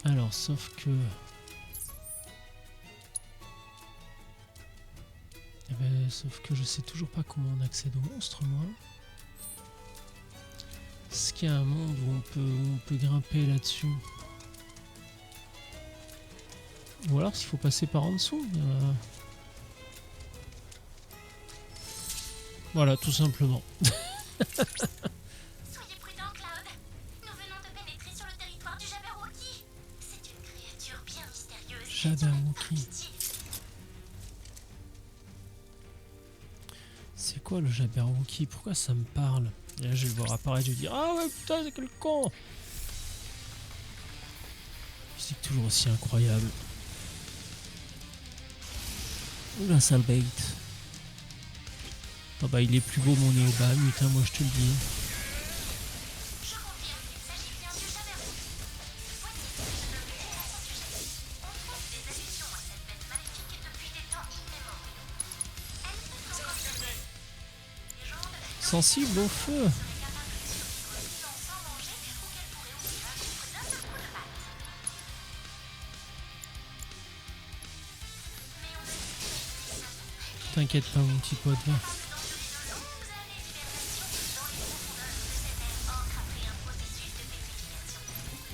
Alors, sauf que... Eh ben, sauf que je sais toujours pas comment on accède au monstre, moi. Est-ce qu'il y a un monde où on peut grimper là-dessus? Ou alors s'il faut passer par en dessous. Voilà, tout simplement. Soyez prudent, Cloud. Nous venons de pénétrer sur le territoire du Jabberwocky. C'est une créature bien mystérieuse. Jabberwocky. C'est quoi le Jabberwocky? Pourquoi ça me parle? Et là je vais le voir apparaître, je vais dire ah ouais putain c'est quel con! C'est toujours aussi incroyable. Oula sale bait. Ah bah il est plus beau mon Néoban, putain moi je te le dis. Je confirme, il s'agit bien du Jabberwocky. Voici ce que je nomme les créations du génie. On trouve des allusions à cette bête maléfique depuis des temps immémoriaux. Elle peut encore servir. Légende, Sensible au feu. sans manger ou qu'elle pourrait ouvrir un chiffre d'un seul coup de patte. Mais on a estimé, savons, T'inquiète pas mon petit pote là. dans de longues années d'hibernation dans les profondeurs de cette terre ancre après un processus de pétrification.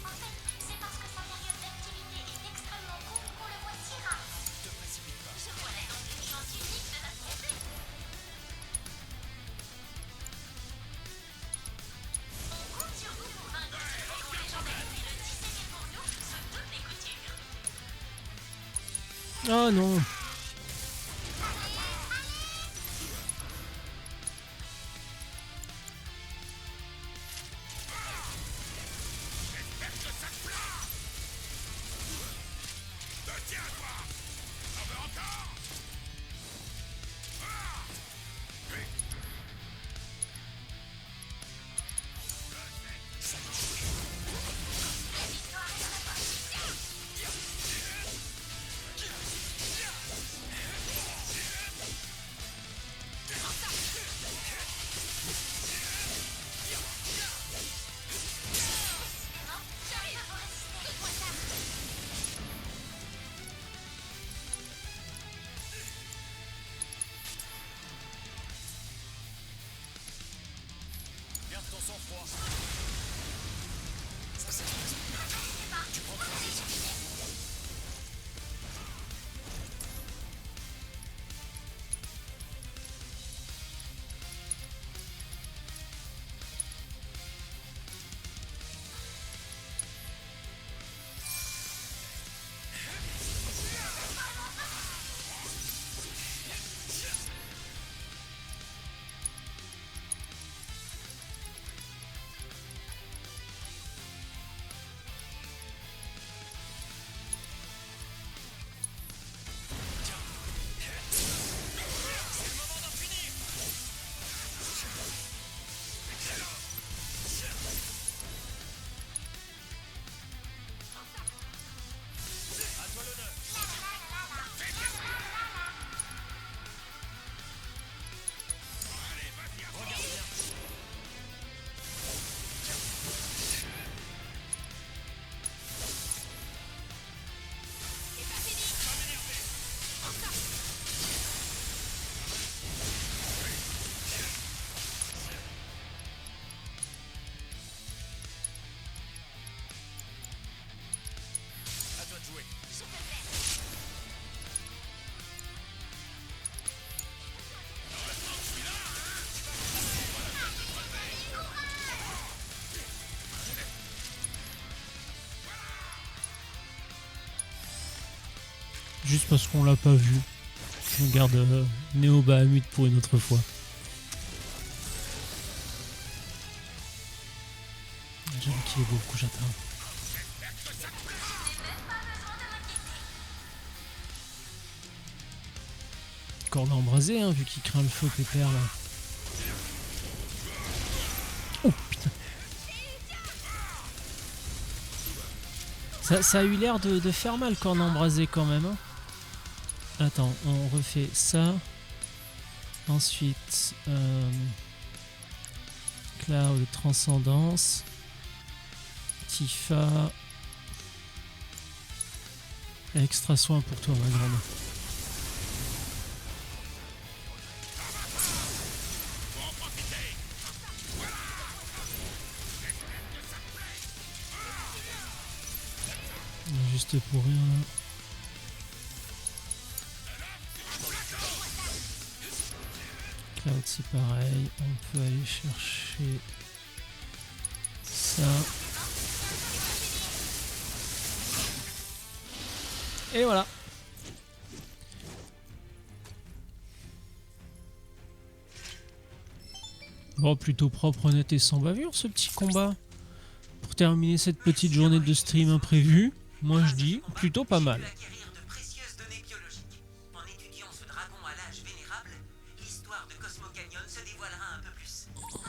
En fait, c'est parce que sa période d'activité est extrêmement courte qu'on le voit si rare. Te précipite pas. Je vois là donc une chance unique de notre côté. On compte sur vous pour vaincre ce héros légendaire et le disséquer pour nous sous toutes les coutures. Ah non. J'arrive à vous résister. Moi ça. Garde ton sang-froid. Ça c'est tu prends ton risque. À toi de jouer. Juste parce qu'on l'a pas vu. Je garde Néo Bahamut pour une autre fois. J'avoue qu'il est beau le Kujata. Corde embrasée, hein, vu qu'il craint le feu pépère là. Oh putain. Ça a eu l'air de faire mal corne embrasée quand même. Hein. Attends, on refait ça. Ensuite, Cloud, Transcendance. Tifa. Extra soin pour toi, ma grande. Juste pour rien là. Cloud c'est pareil, on peut aller chercher ça. Et voilà. Bon, plutôt propre, net et sans bavure ce petit combat. Pour terminer cette petite journée de stream imprévue, moi je dis plutôt pas mal. Acquérir de précieuses données biologiques. En étudiant ce dragon à l'âge vénérable, l'histoire de Cosmo Canyon se dévoilera un peu plus. Oh,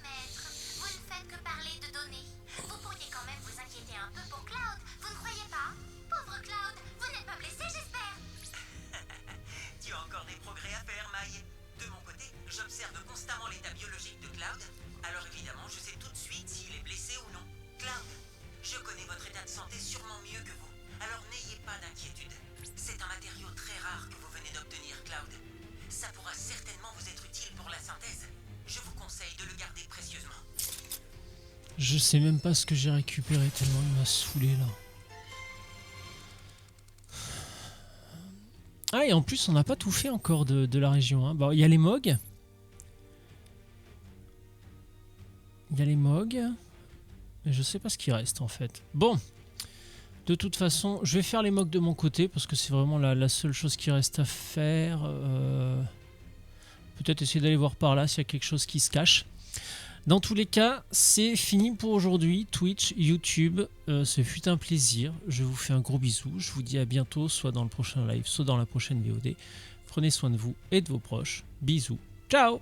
maître, vous ne faites que parler de données. Vous pourriez quand même vous inquiéter un peu pour Cloud, vous ne croyez pas? Pauvre Cloud, vous n'êtes pas blessé, j'espère. Tu as encore des progrès à faire, Maï. De mon côté, j'observe constamment l'état biologique de Cloud. Alors évidemment, je sais tout de suite s'il est blessé ou non. Cloud, je connais votre état de santé sûrement mieux que vous. Alors n'ayez pas d'inquiétude. C'est un matériau très rare que vous venez d'obtenir, Cloud. Ça pourra certainement vous être utile pour la synthèse. Je vous conseille de le garder précieusement. Je sais même pas ce que j'ai récupéré tellement il m'a saoulé là. Ah et en plus on n'a pas tout fait encore de la région. Hein. Bon, il y a les Mogs. Il y a les Mogs. Mais je sais pas ce qui reste en fait. Bon. De toute façon, je vais faire les Mogs de mon côté parce que c'est vraiment la seule chose qui reste à faire. Peut-être essayer d'aller voir par là s'il y a quelque chose qui se cache. Dans tous les cas, c'est fini pour aujourd'hui. Twitch, YouTube, ce fut un plaisir. Je vous fais un gros bisou. Je vous dis à bientôt, soit dans le prochain live, soit dans la prochaine VOD. Prenez soin de vous et de vos proches. Bisous. Ciao!